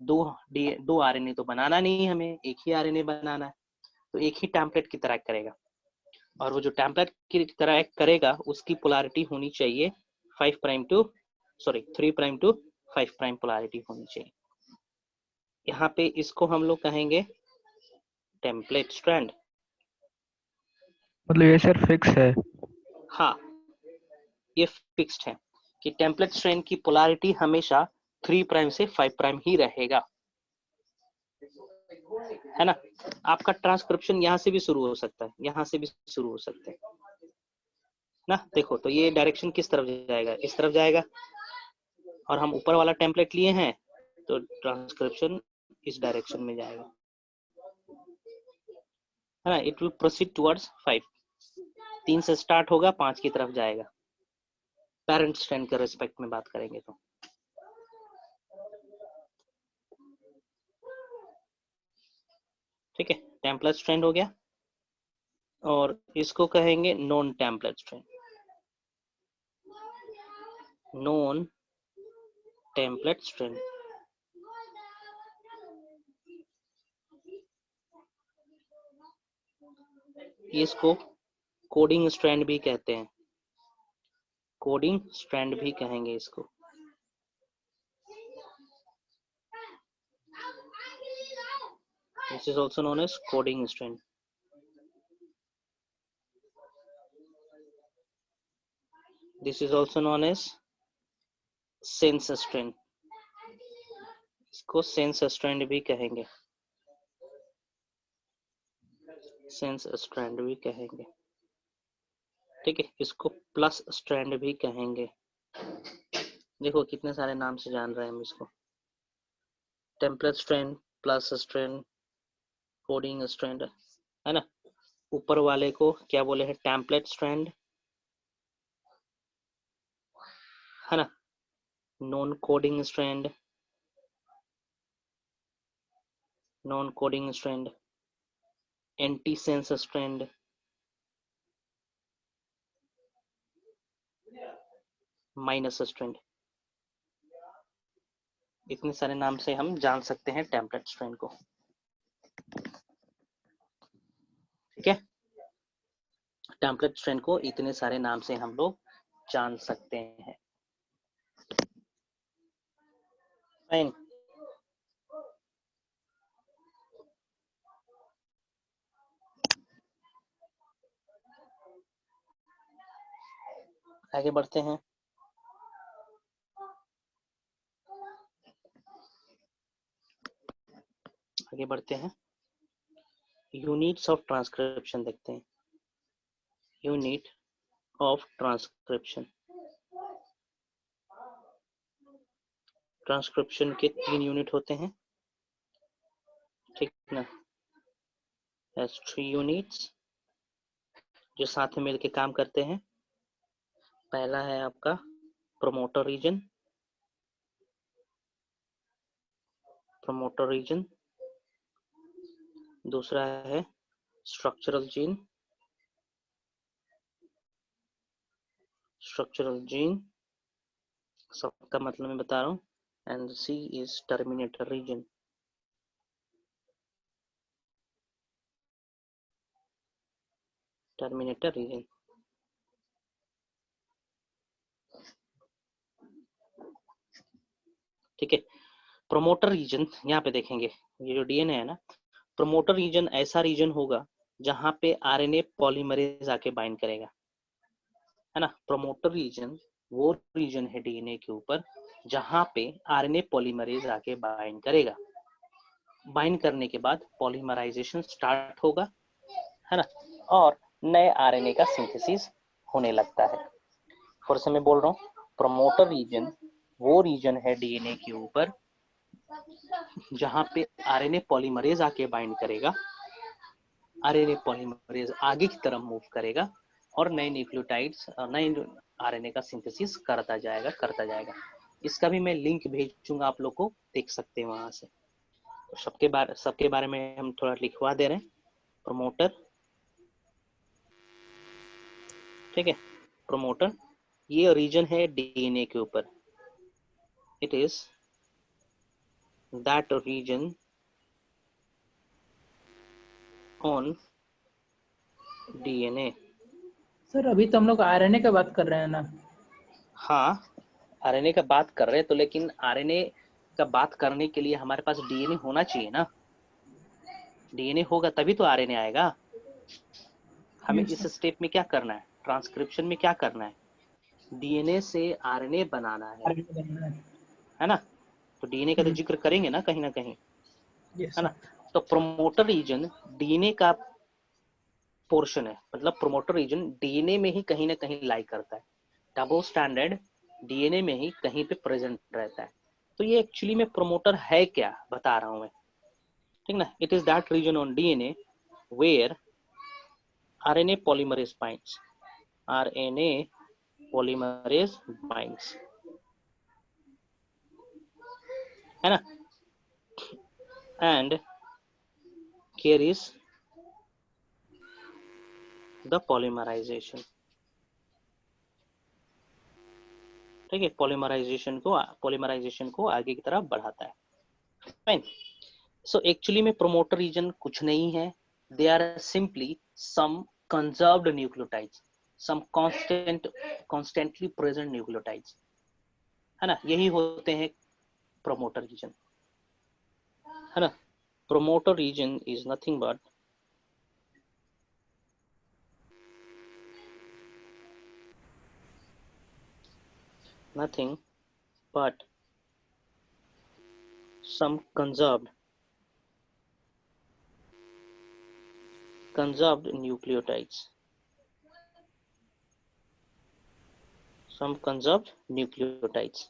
दो आरएनए तो बनाना नहीं, हमें एक ही आरएनए बनाना है, तो एक ही टेम्पलेट की तरह करेगा। और वो जो टेम्पलेट की तरह करेगा उसकी पोलैरिटी होनी चाहिए 3 प्राइम टू 5 प्राइम पोलैरिटी होनी चाहिए। यहाँ पे इसको हम लोग कहेंगे टेम्पलेट स्ट्रैंड। मतलब ये सर फिक्स है? हाँ, ये फिक्स्ड है कि टेम्पलेट स्ट्रैंड की पोलैरिटी हमेशा 3 प्राइम से 5 प्राइम ही रहेगा, है ना। आपका ट्रांसक्रिप्शन यहाँ से भी शुरू हो सकता है, यहाँ से भी शुरू हो सकता है ना। देखो तो ये डायरेक्शन किस तरफ जाएगा? इस तरफ जाएगा, और हम ऊपर वाला टेम्पलेट लिए हैं तो ट्रांसक्रिप्शन इस डायरेक्शन में जाएगा, है ना। इट विल प्रोसीड टुवर्ड्स 5, 3 से स्टार्ट होगा, 5 की तरफ जाएगा। पेरेंट स्ट्रैंड के रिस्पेक्ट में बात करेंगे तो ठीक है, टेम्पलेट स्ट्रैंड हो गया। और इसको कहेंगे non template strand. Non template strand. इसको कोडिंग स्ट्रैंड भी कहते हैं, कोडिंग स्ट्रैंड भी कहेंगे इसको। This is also known as coding strand. This is also known as sense strand. इसको sense strand भी कहेंगे, sense strand भी कहेंगे। ठीक है, इसको प्लस स्ट्रैंड भी कहेंगे। देखो कितने सारे नाम से जान रहे हैं हम इसको। Template strand, plus strand, coding strand, है ना। ऊपर वाले को क्या बोले हैं? टेम्पलेट स्ट्रैंड, है ना। Non coding strand, non coding strand, anti sense strand, minus strand. इतने सारे नाम से हम जान सकते हैं टेम्पलेट स्ट्रैंड को। ठीक है, टेम्पलेट स्ट्रैंड को इतने सारे नाम से हम लोग जान सकते हैं। फाइन। आगे बढ़ते हैं। आगे बढ़ते हैं, यूनिट्स ऑफ ट्रांसक्रिप्शन देखते हैं। Unit of transcription. ट्रांसक्रिप्शन के 3 यूनिट होते हैं, ठीक ना। एस 3 यूनिट्स जो साथ में मिलकर काम करते हैं। पहला है आपका प्रोमोटर रीजन, प्रोमोटर रीजन। दूसरा है स्ट्रक्चरल जीन, स्ट्रक्चरल जीन सबका मतलब मैं बता रहा हूँ। And C is terminator region. Terminator region. ठीक है, प्रोमोटर रीजन यहाँ पे देखेंगे। ये जो डीएनए है ना, प्रोमोटर रीजन ऐसा रीजन होगा जहां पे आरएनए पॉलीमरेज आके बाइंड करेगा, है ना। प्रोमोटर रीजन वो रीजन है डीएनए के ऊपर जहां पे आरएनए पॉलीमरेज आके बाइंड करेगा। बाइंड करने के बाद पॉलीमराइजेशन स्टार्ट होगा, है ना, और नए आरएनए का सिंथेसिस होने लगता है। फिर से मैं बोल रहा हूँ, प्रोमोटर रीजन वो रीजन है डीएनए के ऊपर जहां पे आरएनए पॉलीमरेज आके बाइंड करेगा, आरएनए पॉलीमरेज आगे की तरफ मूव करेगा और नए न्यूक्लियोटाइड्स और नए आरएनए का सिंथेसिस करता जाएगा। इसका भी मैं लिंक भेजूंगा, आप लोग को देख सकते हैं वहां से। तो सबके बारे में हम थोड़ा लिखवा दे रहे हैं। प्रोमोटर, ठीक है, प्रोमोटर ये रीजन है डीएनए के ऊपर। It is that region on DNA. Sir अभी तो हम लोग आरएनए का बात कर रहे हैं ना। हाँ, आरएनए का बात कर रहे हैं तो, लेकिन आरएनए का बात करने के लिए हमारे पास डीएनए होना चाहिए ना। डीएनए होगा तभी तो आरएनए आएगा। हमें इस स्टेप में क्या करना है, ट्रांसक्रिप्शन में क्या करना है, डीएनए से आरएनए बनाना है ना। तो डीएनए का तो जिक्र करेंगे ना कहीं, है ना। तो प्रोमोटर रीजन डीएनए का पोर्शन है, मतलब प्रोमोटर रीजन डीएनए में ही कहीं ना कहीं लाई करता है। डबल स्टैंडर्ड डीएनए में ही कहीं पे प्रेजेंट रहता है। तो ये एक्चुअली में प्रोमोटर है क्या बता रहा हूं मैं, ठीक ना। It is that region on DNA where RNA polymerase binds, RNA polymerase binds, है ना। And carries the polymerization. ठीक है, पॉलीमराइजेशन को आगे की तरफ बढ़ाता है। फाइन। सो एक्चुअली में प्रोमोटर रीजन कुछ नहीं है, they are simply some conserved nucleotides, some constantly present nucleotides, है ना, यही होते हैं प्रोमोटर रीजन, है ना। Promoter region is nothing but some conserved nucleotides,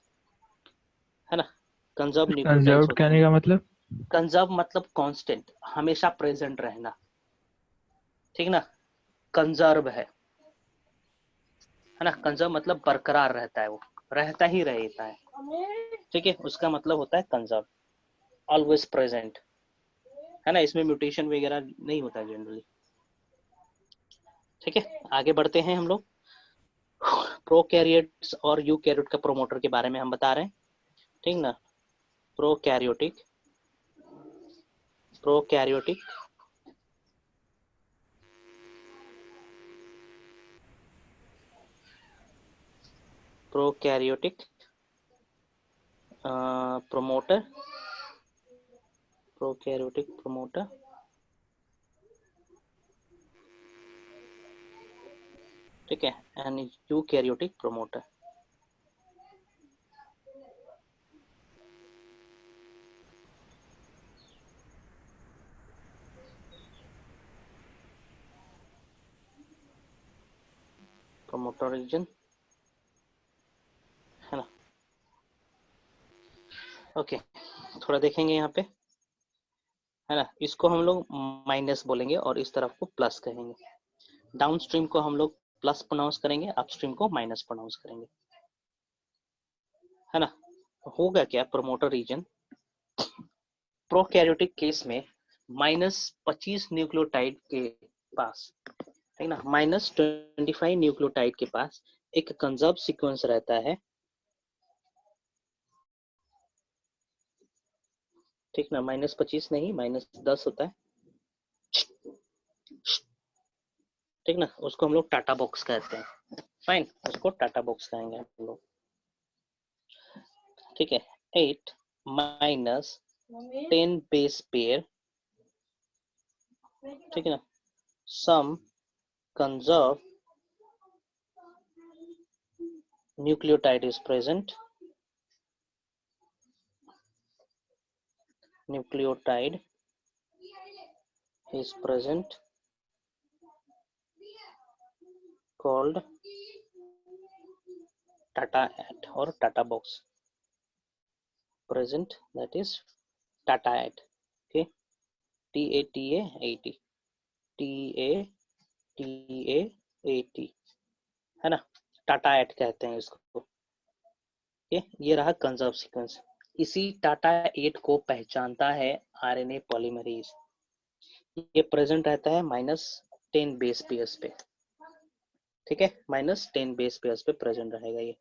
है ना। कंजर्व न्यूक्लियोटाइड्स कंजर्व्ड होते कहने हैं। का मतलब? कंजर्व मतलब कांस्टेंट, हमेशा प्रेजेंट रहना, ठीक ना। कंजर्व है ना। कंजर्व मतलब बरकरार रहता है, वो रहता ही रहता है, ठीक है, उसका मतलब होता है कंजर्व, ऑलवेज प्रेजेंट, है ना। इसमें म्यूटेशन वगैरह नहीं होता जनरली, ठीक है। आगे बढ़ते हैं हम लोग। प्रोकैरियोट्स और यूकैरियोट का प्रोमोटर के बारे में हम बता रहे हैं, ठीक ना। प्रोकैरियोटिक promoter, prokaryotic promoter, ठीक है, and eukaryotic promoter. Promoter region, है ना। ओके, थोड़ा देखेंगे यहाँ पे, है ना। इसको हम लोग माइनस बोलेंगे और इस तरफ को प्लस कहेंगे। डाउन स्ट्रीम को हम लोग प्लस प्रोनाउंस करेंगे, अपस्ट्रीम को माइनस प्रोनाउंस करेंगे, है ना। होगा क्या प्रोमोटर रीजन प्रोकैरियोटिक केस में -25 न्यूक्लियोटाइड के पास, है ना, -25 न्यूक्लियोटाइड के पास एक कंजर्व सीक्वेंस रहता है, ठीक ना। -25 नहीं, -10 होता है, ठीक ना। उसको हम लोग टाटा बॉक्स कहते हैं। फाइन, उसको टाटा बॉक्स कहेंगे हम लोग, ठीक है। 8 - 10 बेस पेयर, ठीक है ना। सम conserve nucleotide is present, called Tata at or Tata box present, that is Tata at, okay, TATA80, TATA80, है ना। टाटा एट कहते हैं इसको, ये रहा कंजर्व सीक्वेंस। इसी टाटा एट को पहचानता है आरएनए पॉलीमरेज। ये प्रेजेंट रहता है -10 बेस पेयर्स पे, ठीक है, -10 बेस पेयर्स पे प्रेजेंट रहेगा ये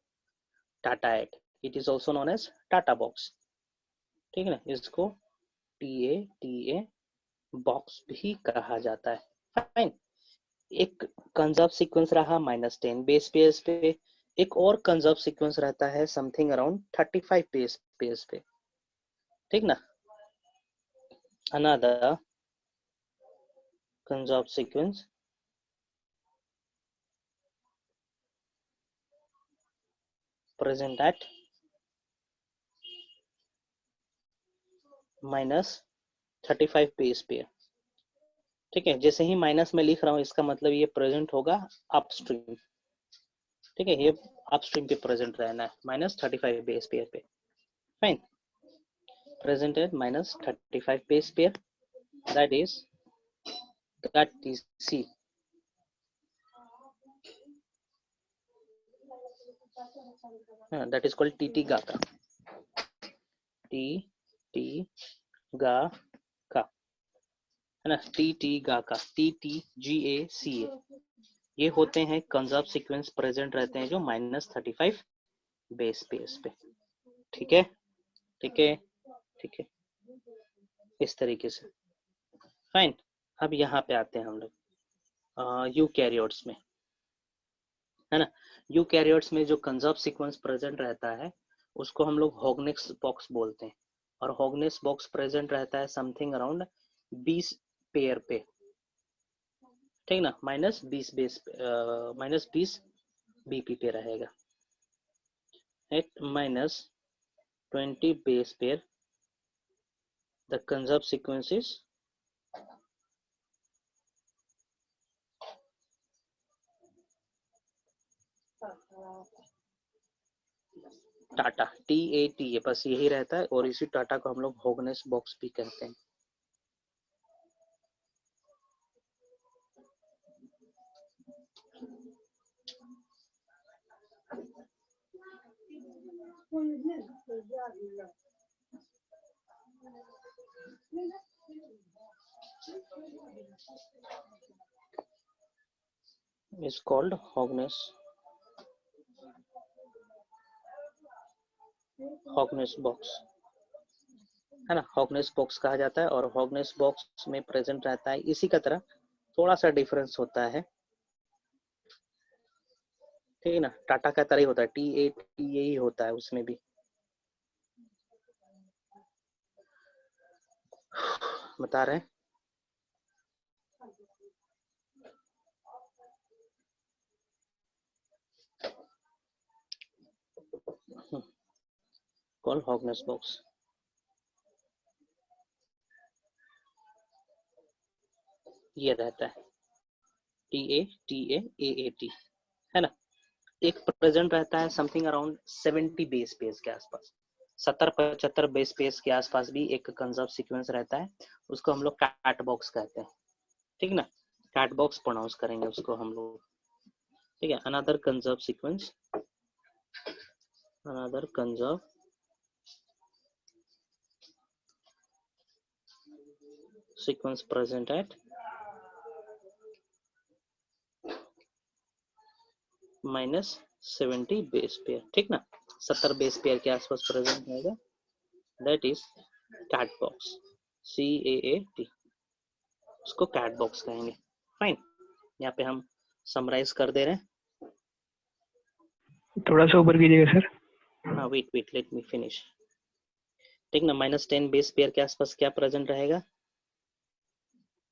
TATA at. It is also known as TATA box, ठीक है ना। इसको TA बॉक्स भी कहा जाता है। फाइन, एक कंजर्व सीक्वेंस रहा -10 बेस पेयर्स पे, एक और कंजर्व सीक्वेंस रहता है समथिंग अराउंड 35 बेस पेयर्स पे, ठीक ना। Another conserve sequence present eight -35 base pair, ठीक है। जैसे ही माइनस में लिख रहा हूँ, इसका मतलब ये प्रेजेंट होगा अपस्ट्रीम, ठीक है, ये अपस्ट्रीम पे प्रेजेंट रहना है -35 बेस पेयर पे। Fine, present at -35 base pair, that is C, that is called TT GACA, TT GACA, है ना। TT GACA, TT GACA, ये होते हैं कंजर्व सीक्वेंस प्रेजेंट रहते हैं जो -35 बेस पेयर्स पे। ठीक है, ठीक है, ठीक है, इस तरीके से। फाइन। अब यहाँ पे आते हैं हम लोग यूकैरियोट्स में, है ना। यूकैरियोट्स में जो कंजर्व सीक्वेंस प्रेजेंट रहता है उसको हम लोग हॉग्नेस बॉक्स बोलते हैं, और हॉग्नेस बॉक्स प्रेजेंट रहता है समथिंग अराउंड 20 पेयर पे, ठीक ना, -20 बेस -20 बीपी पे रहेगा। At -20 base pair the conserve sequence is TATA, TAT, ये बस यही रहता है, और इसी टाटा को हम लोग हॉग्नेस बॉक्स भी कहते हैं। is called Hognes बॉक्स, है ना। हॉग्नेस बॉक्स कहा जाता है, और हॉग्नेस बॉक्स में प्रेजेंट रहता है इसी का तरह, थोड़ा सा डिफरेंस होता है, ठीक है ना। टाटा का तरह ही होता है, TAT यही होता है उसमें भी। बता रहे हैं कॉल हॉग्नेस बॉक्स। ये रहता है TAT, है ना। एक प्रेजेंट रहता है समथिंग अराउंड 70 बेस पेयर्स के आसपास, 70-75 बेस पेयर्स के आसपास भी एक कंजर्व सीक्वेंस रहता है, उसको हम लोग कैट बॉक्स कहते हैं, ठीक ना। कैट बॉक्स प्रोनाउंस करेंगे उसको हम लोग, ठीक है। Another conserve sequence, another conserve sequence present at -70 base pair, ठीक ना, 70 बेस पेयर के आसपास प्रेजेंट रहेगा, that is CAAT box, CAAT, उसको कैट बॉक्स कहेंगे। फाइन। यहाँ पे हम समराइज कर दे रहे हैं। थोड़ा सा ऊपर कीजिएगा सर। हाँ, वेट लेट मी फिनिश, ठीक ना। -10 बेस पेयर के आसपास क्या प्रेजेंट रहेगा,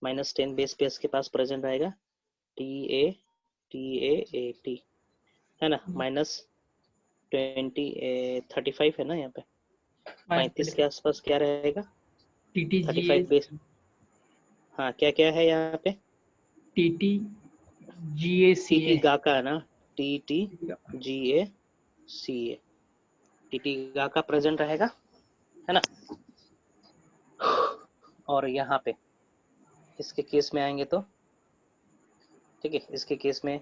-10 बेस पेयर के पास प्रेजेंट रहेगा TAT, है ना। -35 है ना यहाँ पे, 35 के आसपास क्या रहेगा, 35 बेस। हाँ, क्या क्या है यहाँ पे, TT गाका है ना, TTGACA, TT गाका प्रेजेंट रहेगा, है ना। और यहाँ पे इसके केस में आएंगे तो, ठीक है, इसके केस में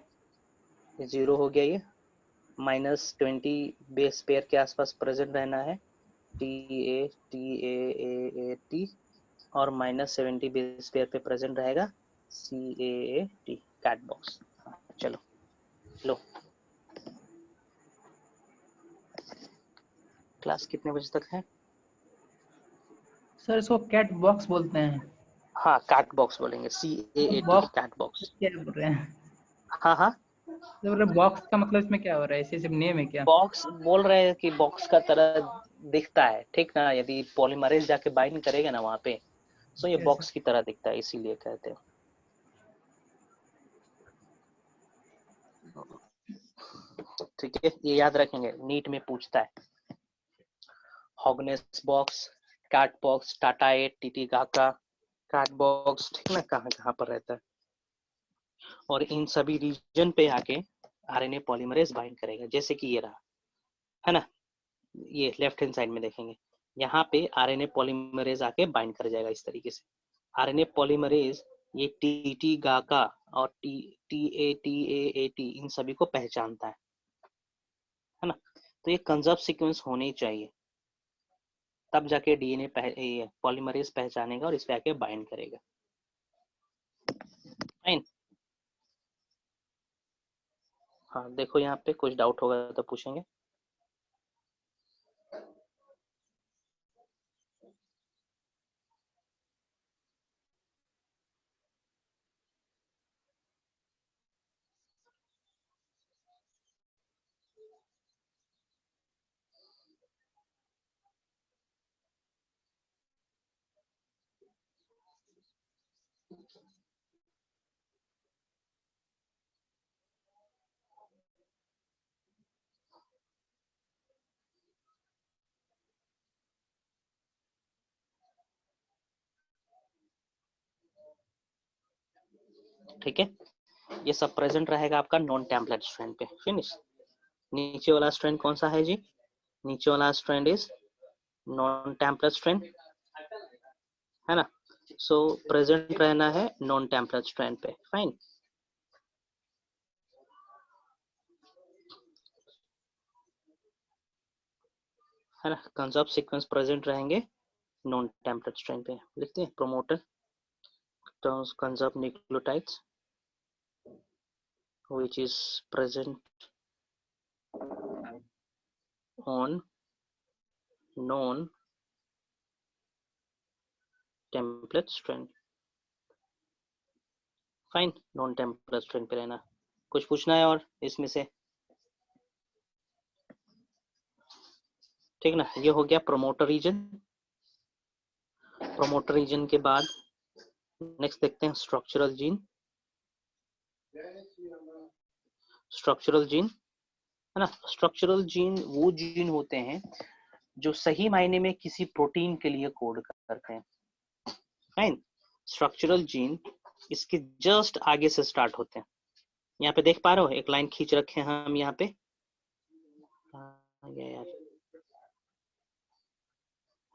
0 हो गया, ये -20 बेस पेयर के आसपास प्रेजेंट रहना है TAT, और -70 बेस पेयर पे प्रेजेंट रहेगा CAAT, कैट बॉक्स। चलो लो, क्लास कितने बजे तक है? सर इसको कैट बॉक्स बोलते हैं। हाँ, कैट बॉक्स बोलेंगे, CAAT, कैट बॉक्स। क्या बोल रहे हैं? हाँ हाँ, तो बॉक्स का मतलब इसमें क्या हो रहा है, ऐसे सिर्फ नेम है क्या? बॉक्स बोल रहे हैं कि बॉक्स का तरह दिखता है, ठीक ना। यदि पॉलीमरेज जाके बाइंड करेगा ना वहाँ पे, सो ये बॉक्स की तरह दिखता है, इसीलिए कहते हैं। ठीक है, ये याद रखेंगे, नीट में पूछता है। Hogness box, CAAT box, TATA 8, TT गाका, कैट बॉक्स, ठीक ना, कहाँ कहाँ पर रहता है। और इन सभी रीजन पे आके RNA पॉलीमरेज बाइंड करेगा, जैसे कि ये रहा, है ना। ये लेफ्ट हैंड साइड में देखेंगे, यहाँ पे RNA पॉलीमरेज आके बाइंड कर जाएगा इस तरीके से। RNA पॉलीमरेज ये TT गाका और TAT इन सभी को पहचानता है ना। तो ये कंजर्व सीक्वेंस होने ही चाहिए, तब जाके DNA पॉलीमरेज पहचानेगा और इस पे आके बाइंड करेगा। फाइन। हाँ देखो यहाँ पे कुछ डाउट होगा तो पूछेंगे। ठीक है, ये सब प्रेजेंट रहेगा आपका नॉन टेम्पलेट स्ट्रैंड पे। फिनिश। नीचे वाला स्ट्रैंड कौन सा है जी? नीचे वाला strand is non template strand, है ना। सो प्रेजेंट रहना है नॉन टेम्पलेट स्ट्रैंड पे। फाइन, है ना। कंजर्व सीक्वेंस प्रेजेंट रहेंगे नॉन टेम्पलेट स्ट्रैंड पे। लिखते हैं promoter terms conserve nucleotides which is present on non template strand। Fine, non template strand पे रहना। कुछ पूछना है और इसमें से? ठीक ना, ये हो गया प्रोमोटर रीजन। प्रोमोटर रीजन के बाद नेक्स्ट देखते हैं स्ट्रक्चरल जीन। स्ट्रक्चरल जीन, है ना। स्ट्रक्चरल जीन वो जीन होते हैं जो सही मायने में किसी प्रोटीन के लिए कोड करते हैं। फाइन, स्ट्रक्चरल जीन इसके जस्ट आगे से स्टार्ट होते हैं। यहाँ पे देख पा रहे हो, एक लाइन खींच रखे हैं हम यहाँ पे, यार,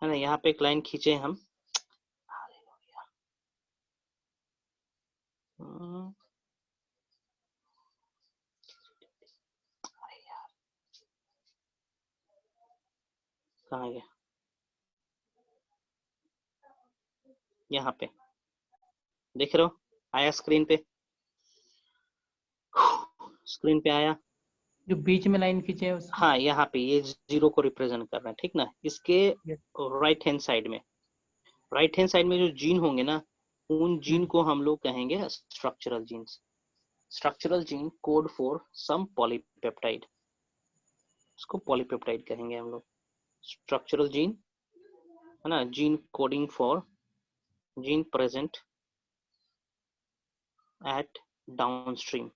है ना। यहाँ पे एक लाइन खींचे हम। कहाँ गया? यहाँ पे देख रहे हो, आया स्क्रीन पे? स्क्रीन पे आया। जो बीच में लाइन खींचे है उसमें। हाँ, यहाँ पे ये जीरो को रिप्रेजेंट कर रहा है, ठीक ना। इसके राइट हैंड साइड में, राइट हैंड साइड में जो जीन होंगे ना, उन जीन को हम लोग कहेंगे structural genes. Structural gene code for some polypeptide, उसको पॉलीपेप्टाइड कहेंगे हम लोग। स्ट्रक्चरल जीन, है ना। Gene coding for gene present at downstream,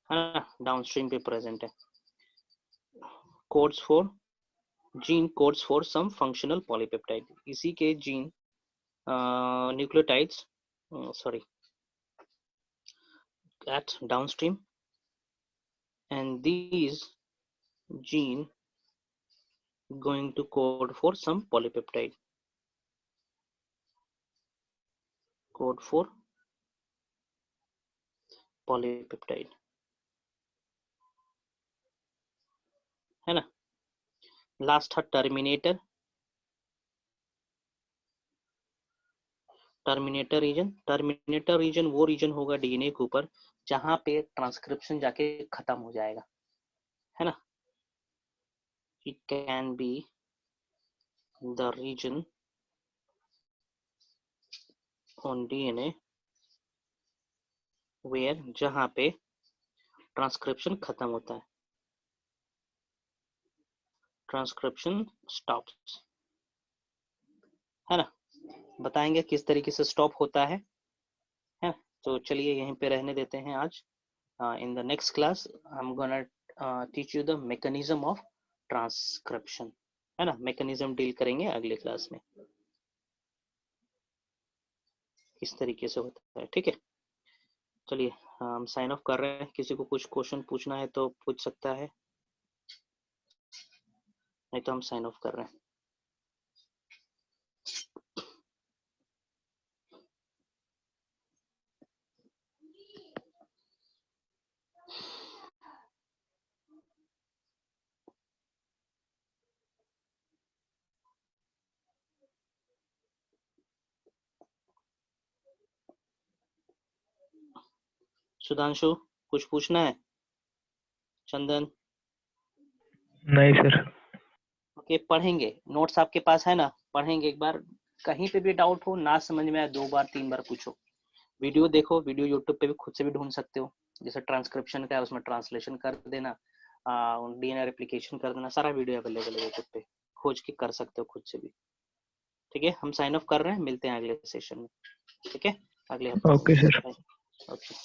है ना, डाउनस्ट्रीम पे प्रेजेंट है। Codes for gene codes for some functional polypeptide, इसी के gene nucleotides sorry at downstream, and these gene going to code for some polypeptide, code for polypeptide, है ना। Last है terminator. Terminator region, terminator region वो region होगा DNA के ऊपर जहां पे ट्रांसक्रिप्शन जाके खत्म हो जाएगा, है ना। It can be the region on DNA where, जहां पे ट्रांसक्रिप्शन खत्म होता है, ट्रांसक्रिप्शन स्टॉप्स, है ना। बताएंगे किस तरीके से स्टॉप होता है। तो चलिए यहीं पे रहने देते हैं आज। In the next class I am gonna teach you the mechanism of transcription, है ना। मैकेनिज्म डील करेंगे अगले क्लास में, किस तरीके से होता है। ठीक है, चलिए हम साइन ऑफ कर रहे हैं। किसी को कुछ क्वेश्चन पूछना है तो पूछ सकता है, नहीं तो हम साइन ऑफ कर रहे हैं। सुधांशु कुछ पूछना है? चंदन? नहीं सर। ओके, पढ़ेंगे, नोट्स आपके पास है ना? पढ़ेंगे एक बार, कहीं पे भी डाउट हो ना समझ में आए 2 बार 3 बार पूछो। वीडियो देखो, वीडियो यूट्यूब पे भी खुद से भी ढूंढ सकते हो, जैसे ट्रांसक्रिप्शन का है उसमें ट्रांसलेशन कर देना, डीएनआर एप्लीकेशन कर देना, सारा वीडियो अवेलेबल है यूट्यूब पे, खोज के कर सकते हो खुद से भी। ठीक है, हम साइन ऑफ कर रहे हैं, मिलते हैं अगले सेशन में। ठीक है, अगले हफ्ते। Okay sir. ओके।